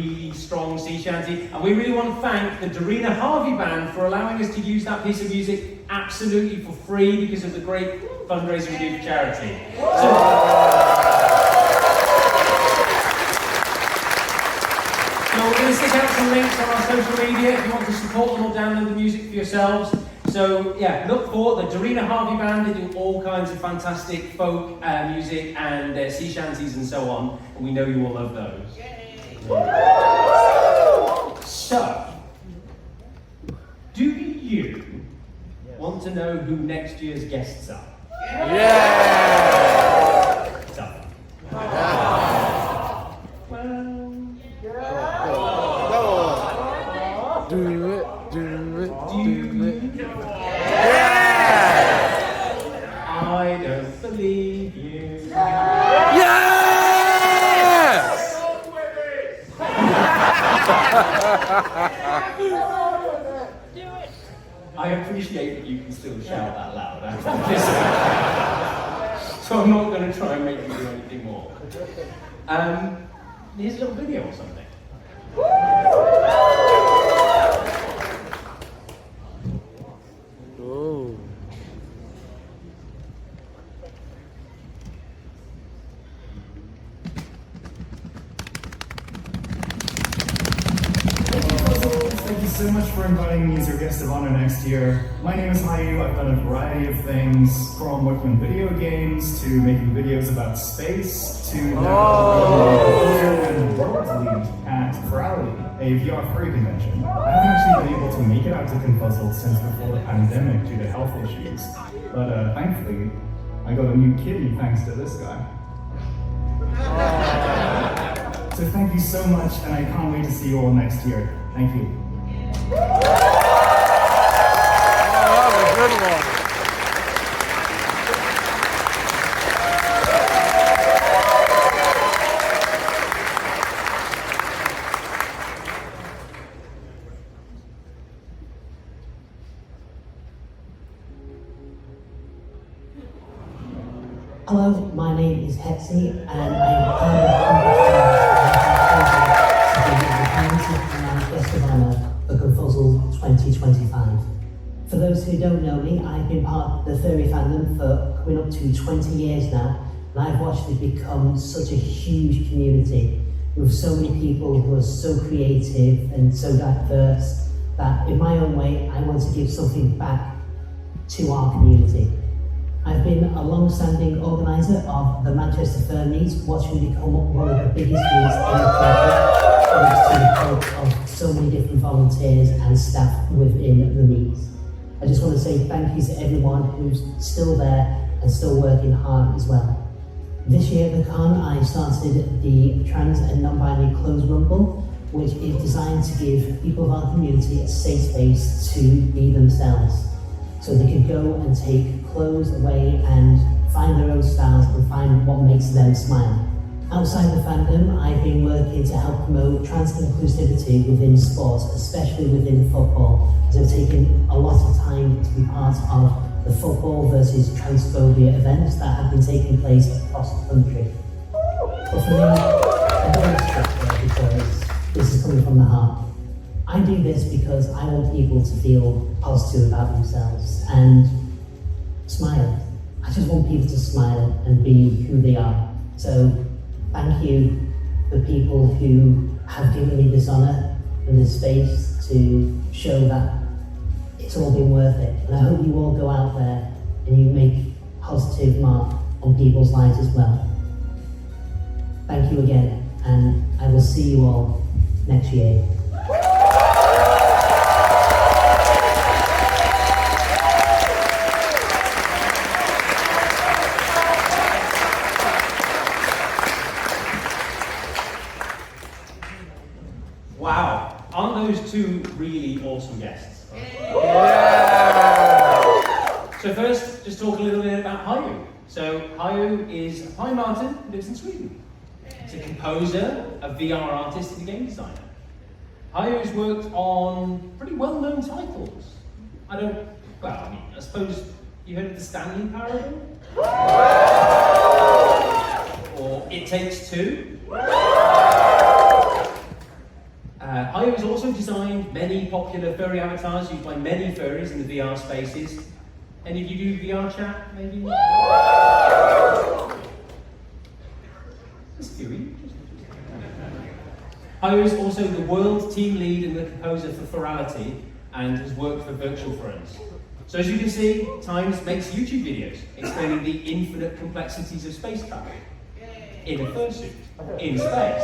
Speaker 1: really strong sea shanty. And we really want to thank the Dorina Harvey Band for allowing us to use that piece of music absolutely for free because of the great fundraising we do for charity. So we're going to stick out some links on our social media if you want to support them or download the music for yourselves. So yeah, look for the Dorina Harvey Band. They do all kinds of fantastic folk music and sea shanties and so on. And we know you all love those. So, do you want to know who next year's guests are?
Speaker 7: Yeah!
Speaker 1: Tough.
Speaker 7: Do it.
Speaker 1: I don't believe you.
Speaker 7: Yes!
Speaker 1: I appreciate that you can still shout that loud after this. So I'm not going to try and make you do anything more. Here's a little video or something.
Speaker 7: Oh.
Speaker 5: Thank you so much for inviting me as your guest of honor next year. My name is Hayu. I've done a variety of things, from working on video games to making videos about space to now and world lead at Corality, a VR furry convention. I haven't actually been able to make it out to ConFuzzled since before the pandemic due to health issues, but thankfully I got a new kitty thanks to this guy. So thank you so much, and I can't wait to see you all next year. Thank you.
Speaker 7: Oh, that was a good one.
Speaker 14: Hello, my name is Hetsy, and I am guest of honour for ConFuzzled 2025. For those who don't know me, I've been part of the furry fandom for coming up to 20 years now, and I've watched it become such a huge community with so many people who are so creative and so diverse that in my own way, I want to give something back to our community. I've been a long-standing organiser of the Manchester Fur Meet, watching become one of the biggest meets in the country, thanks to the help of so many different volunteers and staff within the meet. I just want to say thank you to everyone who's still there and still working hard as well. This year at the con, I started the Trans and Non-Binary Clothes Rumble, which is designed to give people of our community a safe space to be themselves. So they can go and take clothes away and find their own styles and find what makes them smile. Outside the fandom, I've been working to help promote trans inclusivity within sports, especially within football, as I've taken a lot of time to be part of the football versus transphobia events that have been taking place across the country. But for me, I'm very structured because this is coming from the heart. I do this because I want people to feel positive about themselves and smile. I just want people to smile and be who they are. So thank you for people who have given me this honour and this space to show that it's all been worth it. And I hope you all go out there and you make a positive mark on people's lives as well. Thank you again, and I will see you all next year.
Speaker 1: Wow, aren't those two really awesome guests?
Speaker 7: Yeah.
Speaker 1: So first, just talk a little bit about Hayu. So Hayu is a Pine Martin who lives in Sweden. He's a composer, a VR artist, and a game designer. Hayu's worked on pretty well-known titles. I suppose you heard of the Stanley Parable? Or It Takes Two? Hayo has also designed many popular furry avatars used by many furries in the VR spaces. Any of you do VR chat, maybe? Just curious. Hayo is also the world team lead and the composer for Thorality and has worked for Virtual Friends. So as you can see, Times makes YouTube videos explaining the infinite complexities of space travel in a fursuit, in space.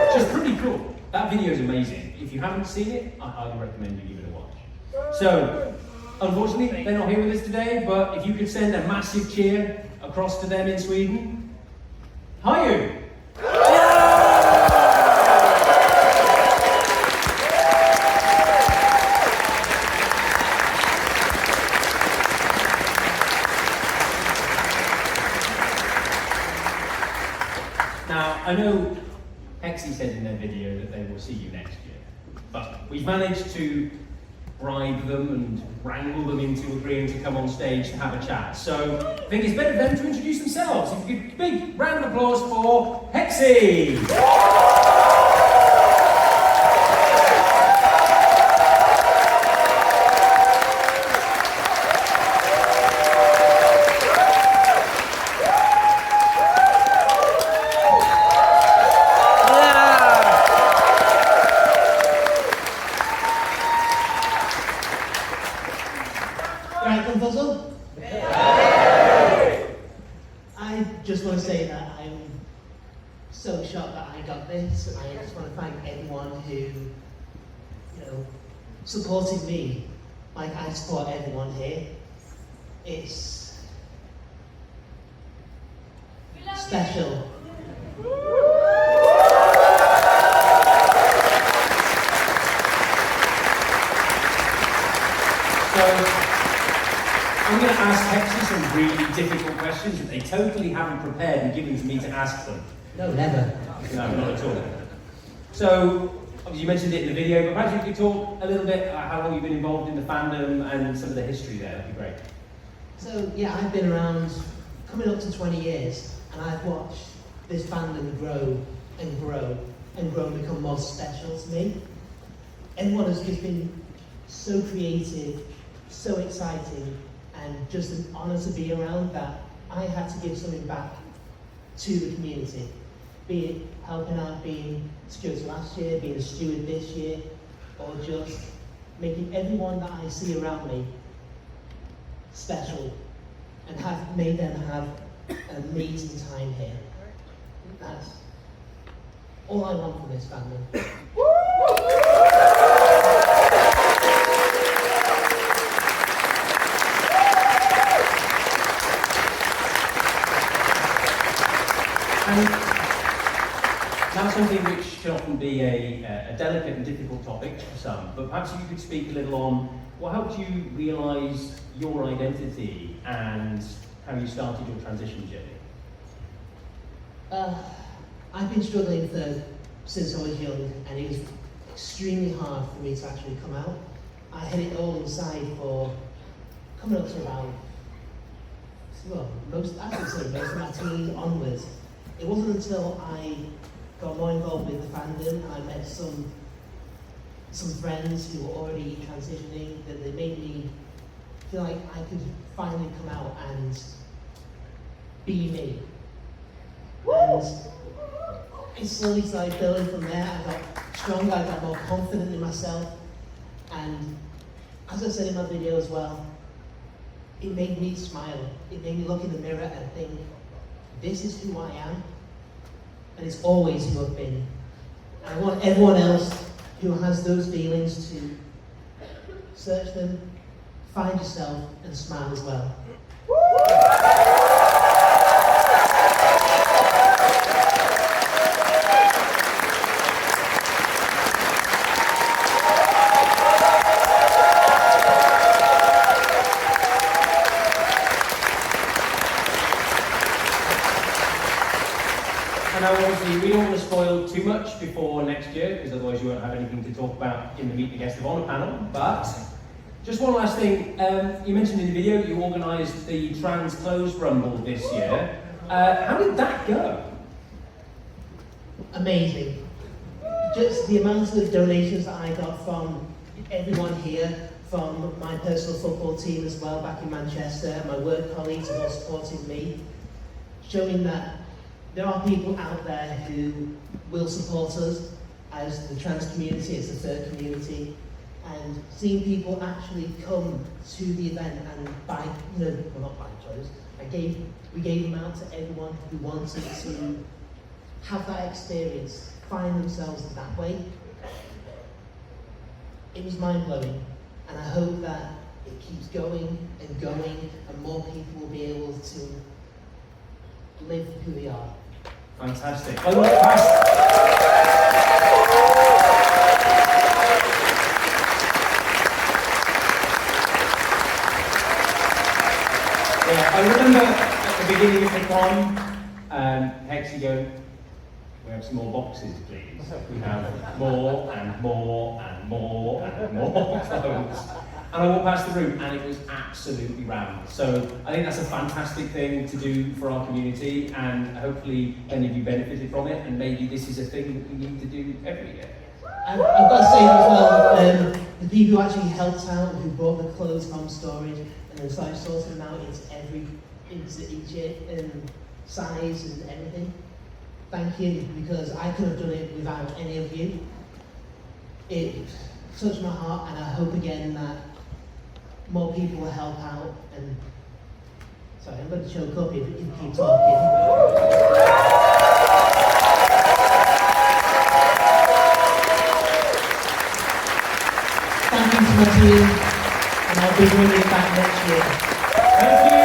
Speaker 1: Which is pretty cool. That video is amazing. If you haven't seen it, I highly recommend you give it a watch. So, unfortunately, they're not here with us today, but if you could send a massive cheer across to them in Sweden. Hayo! Now, I know Hexy said in their video that they will see you next year, but we've managed to bribe them and wrangle them into agreeing to come on stage to have a chat. So I think it's better for them to introduce themselves. If you could give a big round of applause for Hexy!
Speaker 10: Right, ConFuzzled? I just want to say that I'm so shocked that I got this. I just want to thank everyone who, supported me like I support everyone here. It's special.
Speaker 1: I'm going to ask Hexy some really difficult questions that they totally haven't prepared and given to me to ask them.
Speaker 8: No, never.
Speaker 1: No, not at all. So, obviously you mentioned it in the video, but perhaps you could talk a little bit about how long you've been involved in the fandom and some of the history there. That'd be great.
Speaker 8: So, yeah, I've been around coming up to 20 years, and I've watched this fandom grow and grow and grow and become more special to me. Everyone has just been so creative, so exciting, and just an honour to be around that I had to give something back to the community. Be it helping out being security last year, being a steward this year, or just making everyone that I see around me special and have made them have an amazing time here. That's all I want from this family.
Speaker 1: And that's something which can often be a delicate and difficult topic for some, but perhaps you could speak a little on what helped you realise your identity and how you started your transition journey.
Speaker 8: I've been struggling since I was young, and it was extremely hard for me to actually come out. I had it all inside for coming up to about, most of my teen onwards. It wasn't until I got more involved with the fandom and I met some friends who were already transitioning that they made me feel like I could finally come out and be me. And it slowly started building from there. I got stronger, I got more confident in myself, and as I said in my video as well, it made me smile. It made me look in the mirror and think, this is who I am, and it's always who I've been. I want everyone else who has those feelings to search them, find yourself, and smile as well.
Speaker 1: And now obviously we don't want to spoil too much before next year, because otherwise you won't have anything to talk about in the Meet the Guest of Honour panel, but just one last thing. You mentioned in the video you organised the Trans Clothes Rumble this year. How did that go?
Speaker 8: Amazing.
Speaker 14: just the amount of donations that I got from everyone here, from my personal football team as well back in Manchester, my work colleagues who are supporting me, showing that there are people out there who will support us as the trans community, as the third community, and seeing people actually come to the event and buy, well, not buy clothes. We gave them out to everyone who wanted to have that experience, find themselves that way. It was mind-blowing, and I hope that it keeps going, and more people will be able to live who they are.
Speaker 1: Fantastic. I remember at the beginning of the con, Hexy going, we have some more boxes, please. We have more and more and more and more clothes. And I walked past the room and it was absolutely rammed. So I think that's a fantastic thing to do for our community, and hopefully many of you benefited from it, and maybe this is a thing that we need to do every year.
Speaker 14: I've got to say as well, the people who actually helped out, who brought the clothes from storage and then started sorting them out into each size and everything. Thank you, because I couldn't have done it without any of you. It touched my heart, and I hope again that more people will help out. And sorry, I'm going to choke up if you keep talking. Thank you to my team, and I'll be bringing it back next year.
Speaker 1: Thank you.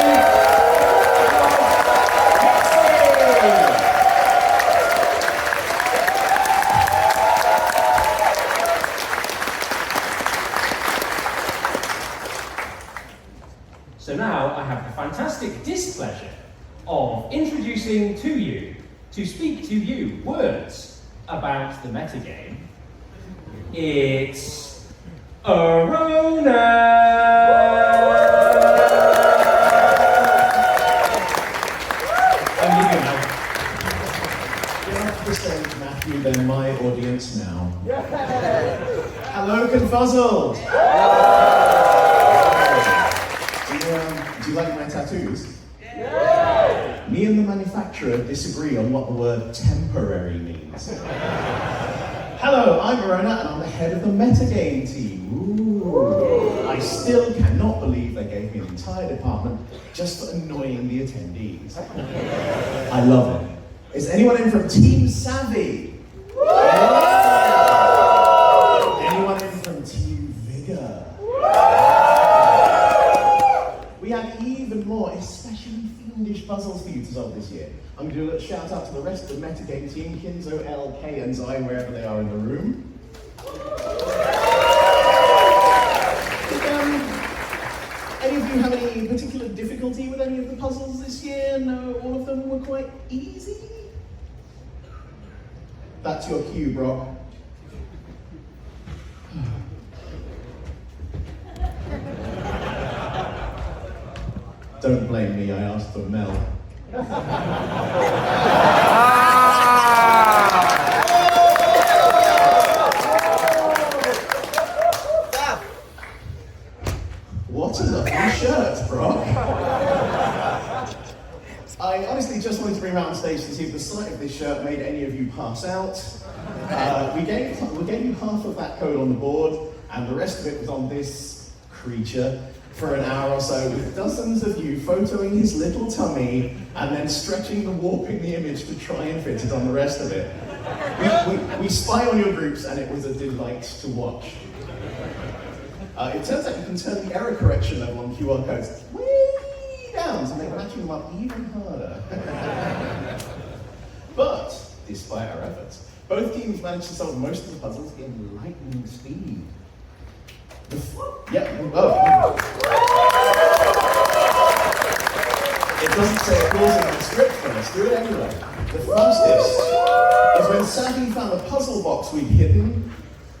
Speaker 1: So now I have the fantastic displeasure of introducing to speak to you, words about the metagame. It's Arona!
Speaker 6: Get off the stage, Matthew, they're my audience now. Hello, ConFuzzled! Do you like my tattoos? Yeah. Me and the manufacturer disagree on what the word temporary means. Hello, I'm Verona, and I'm the head of the metagame team. Ooh. I still cannot believe they gave me an entire department just for annoying the attendees. I love it. Is anyone in from Team Savvy? Anyone in from Team Vigor? We have even more especially fiendish puzzles for you to solve this year. I'm going to do a little shout out to the rest of the metagame team, Kinzo, L, K, and Zai, wherever they are in the room. Any of you have any particular difficulty with any of the puzzles this year? No, all of them were quite easy? That's your cue, Brock. Don't blame me, I asked for Mel. What a lovely shirt, Brock. I honestly just wanted to bring around the stage to see if the sight of this shirt made any of you pass out. We gave you half of that code on the board, and the rest of it was on this creature for an hour or so, with dozens of you photoing his little tummy and then stretching and warping the image to try and fit it on the rest of it. We spy on your groups, and it was a delight to watch. It turns out you can turn the error correction level on QR codes way down to make matching them up even harder. But, despite our efforts, both teams managed to solve most of the puzzles in lightning speed. Yeah, oh. It doesn't say applause in my script, but let's do it anyway. The fastest is when Savvy found a puzzle box we'd hidden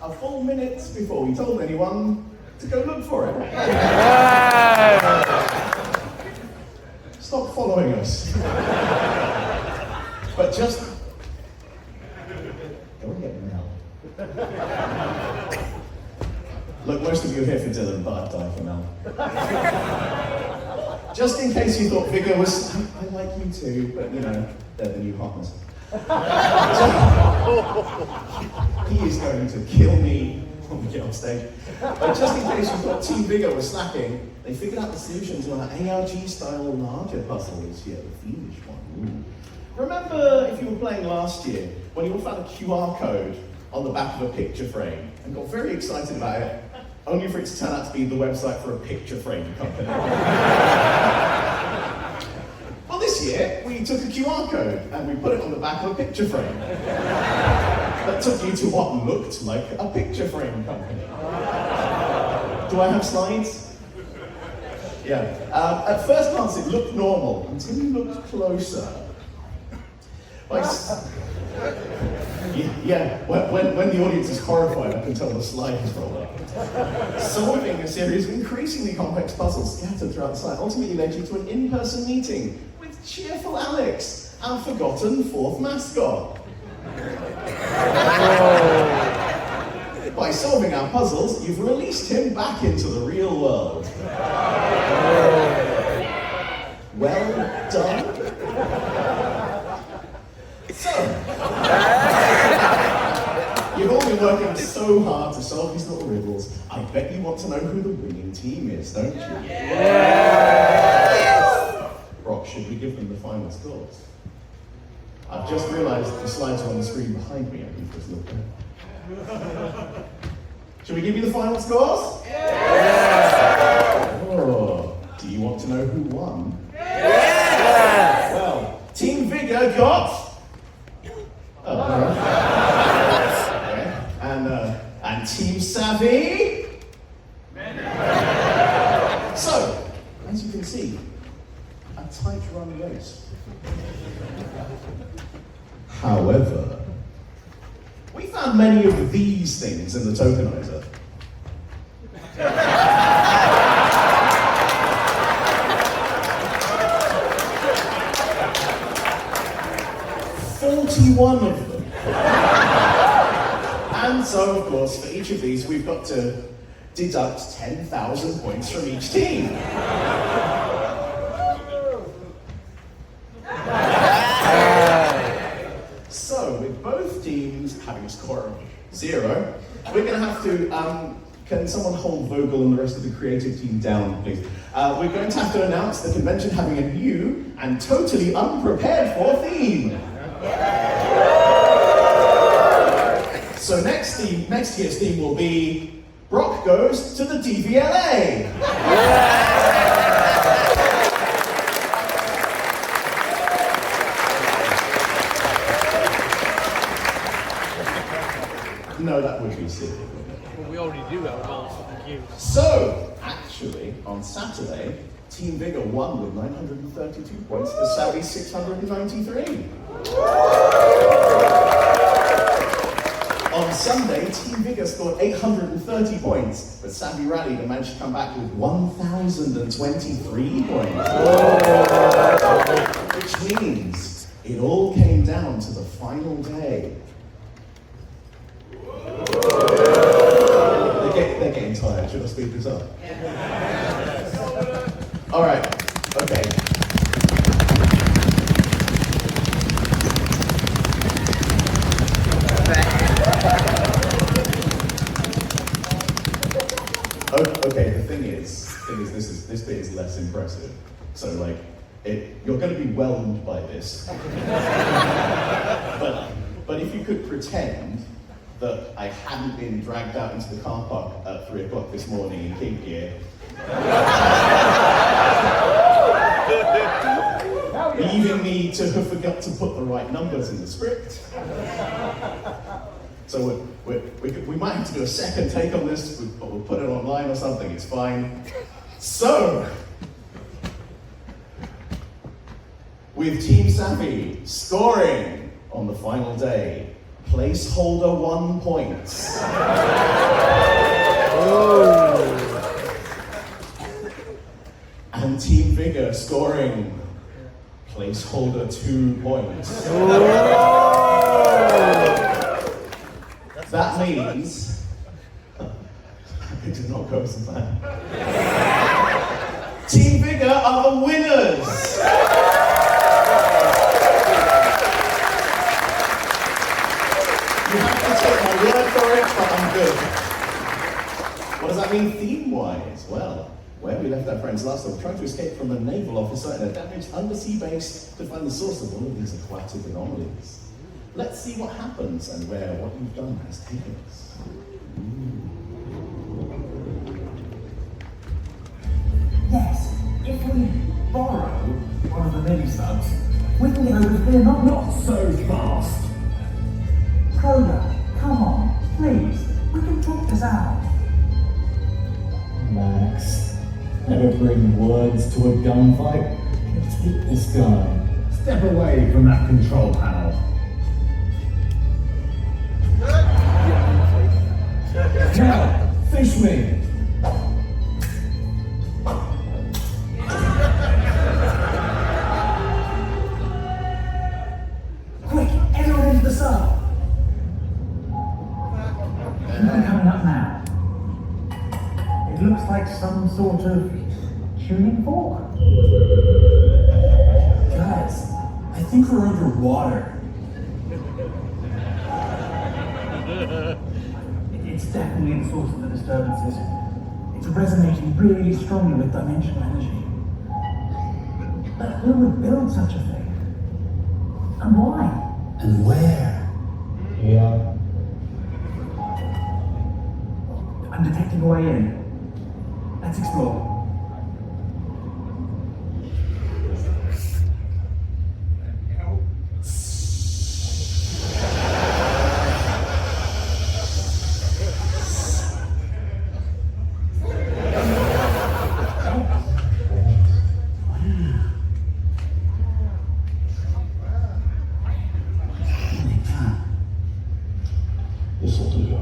Speaker 6: a full minute before we told anyone to go look for it. Stop following us. But just go and get Mel. Look, most of you are here for Dylan, but I'd die for Mel. Just in case you thought Vigor was, I like you too, but you know, they're the new hotness. He is going to kill me when we get on stage. But just in case you thought Team Vigor was slacking, they figured out the solution to our ARG-style larger puzzles. Yeah, the fiendish one. Ooh. Remember, if you were playing last year, when you all found a QR code on the back of a picture frame and got very excited about it, only for it to turn out to be the website for a picture frame company. Well, this year, we took a QR code and we put it on the back of a picture frame. That took you to what looked like a picture frame company. Do I have slides? Yeah. At first glance, it looked normal until you looked closer. Like, yeah, when the audience is horrified, I can tell the slide has rolled up. Solving a series of increasingly complex puzzles scattered throughout the site ultimately led you to an in-person meeting with cheerful Alex, our forgotten fourth mascot. By solving our puzzles, you've released him back into the real world. Well done. So, you've all been working so hard to solve these little riddles. I bet you want to know who the winning team is, don't you? Yes! Brock, should we give them the final scores? I've just realised the slides are on the screen behind me. I can just look there. Should we give you the final scores? Yes! Oh, do you want to know who won? Yes! Well, Team Vigor got... Okay. And Team Savvy? So, as you can see, a tight run race. However, we found many of these things in the tokenizer. One of them. And so, of course, for each of these, we've got to deduct 10,000 points from each team. So, with both teams having a score of 0, we're going to have to, can someone hold Vogel and the rest of the creative team down, please? We're going to have to announce the convention having a new and totally unprepared for theme. So next year's theme will be Brock Goes to the DVLA. No, that would be silly, wouldn't it?
Speaker 7: Well, we already do have goals for the youth.
Speaker 6: So, actually, on Saturday, Team Vigor won with 932 points to Savvy's 693. On Sunday, Team Vigor scored 830 points, but Savvy rallied and managed to come back with 1,023 points. Which means it all came down to the final day. They're getting tired. Should I speed this up? All right. Okay. Okay, the thing is, this bit is less impressive. So like, you're going to be whelmed by this. But if you could pretend that I hadn't been dragged out into the car park at 3 o'clock this morning in kink gear, leaving me to have forgot to put the right numbers in the script. So we might have to do a second take on this, but we'll put it online or something, it's fine. So, with Team Savvy scoring on the final day, placeholder 1 points. And Team Vigor scoring placeholder 2 points. That means it did not go as planned. Team Vigor are the winners. You have to take my word for it, but I'm good. What does that mean theme-wise? Well, where we left our friends last time, trying to escape from a naval officer in a damaged undersea base to find the source of one of these aquatic anomalies. Let's see what happens and where what you've done has taken us.
Speaker 3: Yes, if we borrow one of the mini-subs, we can get over here not so fast. Kroger, come on, please, we can talk this out.
Speaker 5: Max, never bring words to a gunfight. Take this guy. Step away from that control panel. Now, fish me.
Speaker 3: Quick, everyone into the sub. Nothing coming up now. It looks like some sort of tuning fork.
Speaker 5: Guys, I think we're underwater.
Speaker 3: It's definitely the source of the disturbances. It's resonating really strongly with dimensional energy. But who would build such a thing? And why?
Speaker 5: And where? Yeah.
Speaker 3: I'm detecting a way in. Let's explore.
Speaker 6: This'll do.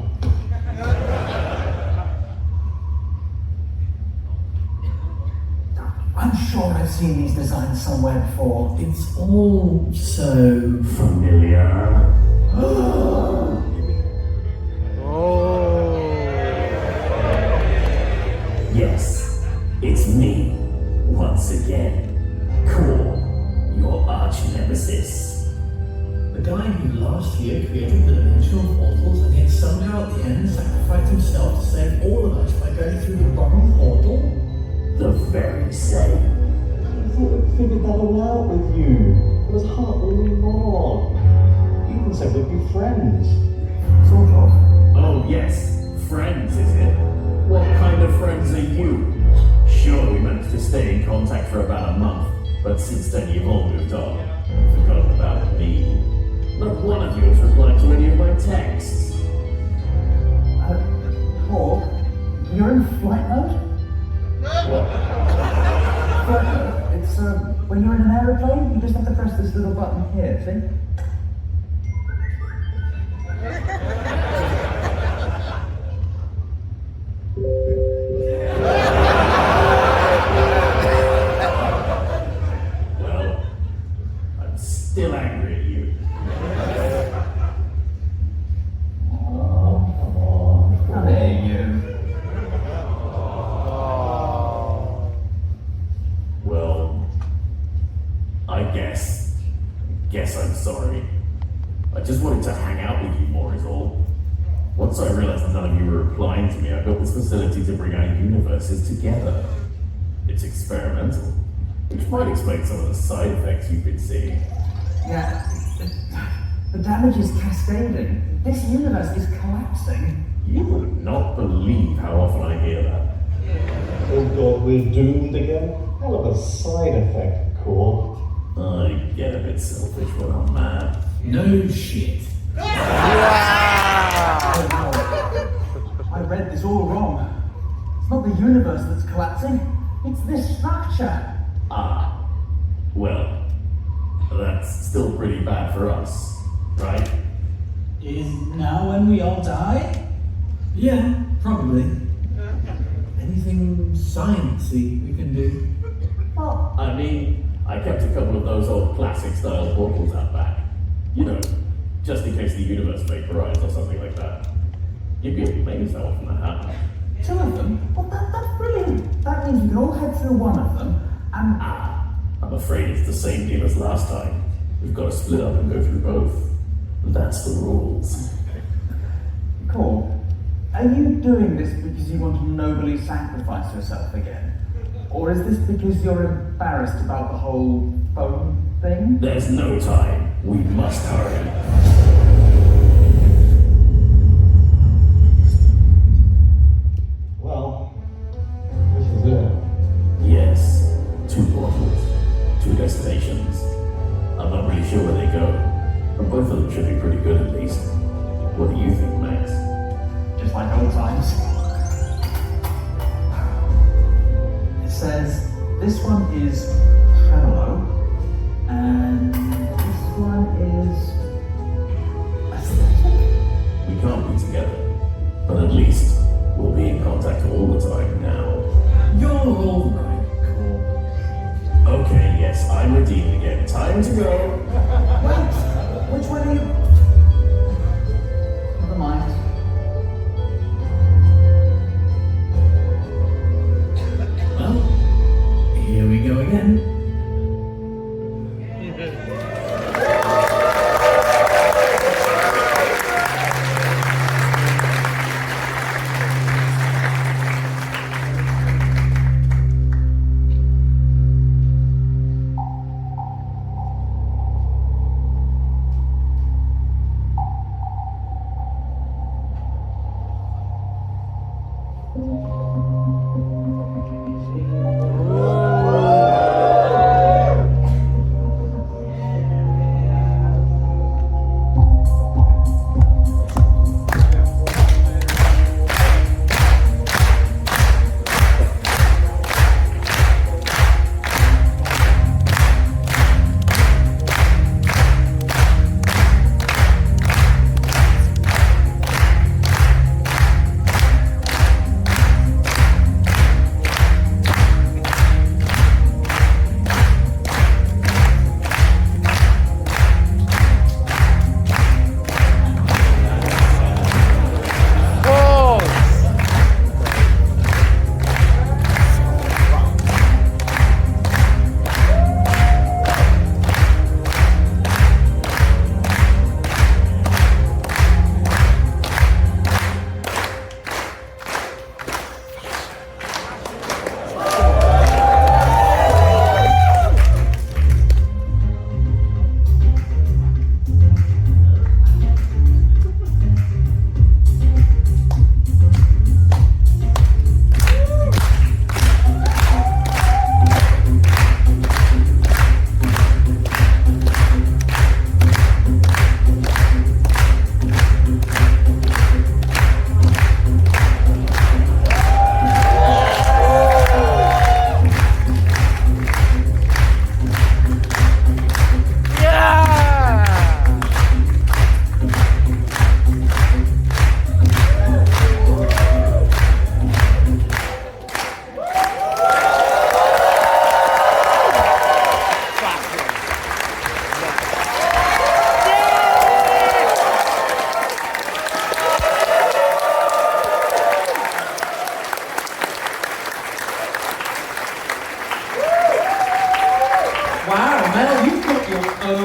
Speaker 3: I'm sure I've seen these designs somewhere before.
Speaker 5: It's all so familiar. Yes, it's me, once again. Core, your arch nemesis. The guy who last year created the dimensional portals and yet somehow at the end sacrificed himself to save all of us by going through the wrong portal? The very same. I thought we'd figured that all out with you. It was hard all along. You even said we'd be friends.
Speaker 3: Sort of.
Speaker 5: Oh yes, friends is it? What kind of friends are you? Sure, we managed to stay in contact for about a month, but since then you've all moved on and forgotten about me. Not one of you has replied to any of my texts.
Speaker 3: Core, you're in flight mode?
Speaker 5: What?
Speaker 3: Flight mode. It's when you're in an aeroplane, you just have to press this little button here, see?
Speaker 5: Well, I'm still angry at you. Oh, come on.
Speaker 3: How dare you?
Speaker 5: Well, I guess I'm sorry. I just wanted to hang out with you more is all. Once I realized none of you were replying to me, I built this facility to bring our universes together. It's experimental, which might explain some of the side effects you've been seeing.
Speaker 3: Yeah, the damage is cascading. This universe is collapsing.
Speaker 5: You would not believe how often I hear that. Oh god, we're doomed again? Hell of a side effect, Core. I get a bit selfish when I'm mad.
Speaker 3: No shit. Oh, no. I read this all wrong. It's not the universe that's collapsing, it's this structure.
Speaker 5: Ah, well, that's still pretty bad for us, right?
Speaker 4: Is now when we all die?
Speaker 5: Yeah, probably. Anything sciencey we can do?
Speaker 3: Well,
Speaker 5: I mean, I kept a couple of those old classic-style portals out back. You know, just in case the universe vaporized or something like that.
Speaker 15: You maybe fell from the hat.
Speaker 3: 2 of them? Well, that's brilliant. That means we can all head through one of them, and...
Speaker 15: I'm afraid it's the same deal as last time. We've got to split up and go through both. That's the rules.
Speaker 3: Cool. Are you doing this because you want to nobly sacrifice yourself again? Or is this because you're embarrassed about the whole phone thing?
Speaker 15: There's no time. We must hurry.
Speaker 2: Well, this is it.
Speaker 15: Yes. 2 portals. 2 destinations. I'm not really sure where they go, but both of them should be pretty good at least. What do you think, Max?
Speaker 3: Just like old times. It says this one is tremolo, and this one is aesthetic.
Speaker 15: We can't be together, but at least we'll be in contact all the time now.
Speaker 3: You're all right, cool.
Speaker 15: Okay, yes, I'm redeemed again. Time to go.
Speaker 3: Wait, which way are you? Never mind.
Speaker 15: Well, here we go again.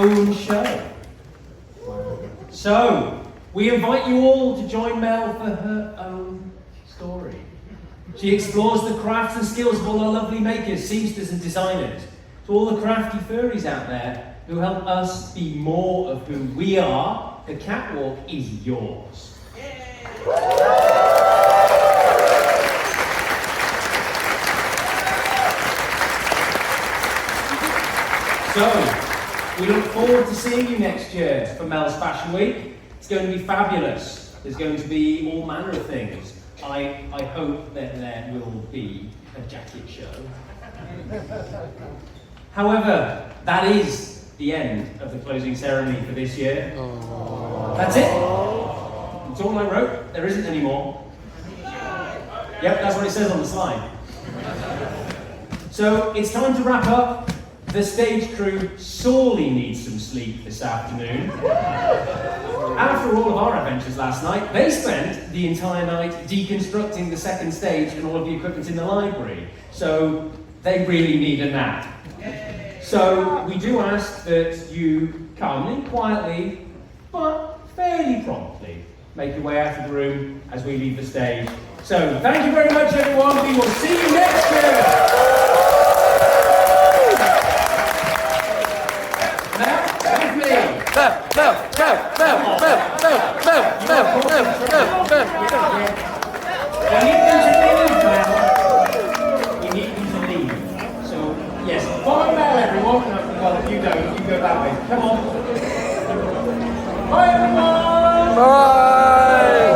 Speaker 1: own show. So, we invite you all to join Mel for her own story. She explores the crafts and skills of all our lovely makers, seamsters and designers. To all the crafty furries out there who help us be more of who we are, the catwalk is yours. So, we look forward to seeing you next year for Mel's Fashion Week. It's going to be fabulous. There's going to be all manner of things. I hope that there will be a jacket show. However, that is the end of the closing ceremony for this year. That's it. It's all I wrote. There isn't any more. Yep, that's what it says on the slide. So it's time to wrap up. The stage crew sorely needs some sleep this afternoon. after all of our adventures last night, they spent the entire night deconstructing the second stage and all of the equipment in the library. So they really need a nap. So we do ask that you calmly, quietly, but fairly promptly make your way out of the room as we leave the stage. So thank you very much, everyone. We will see you next year.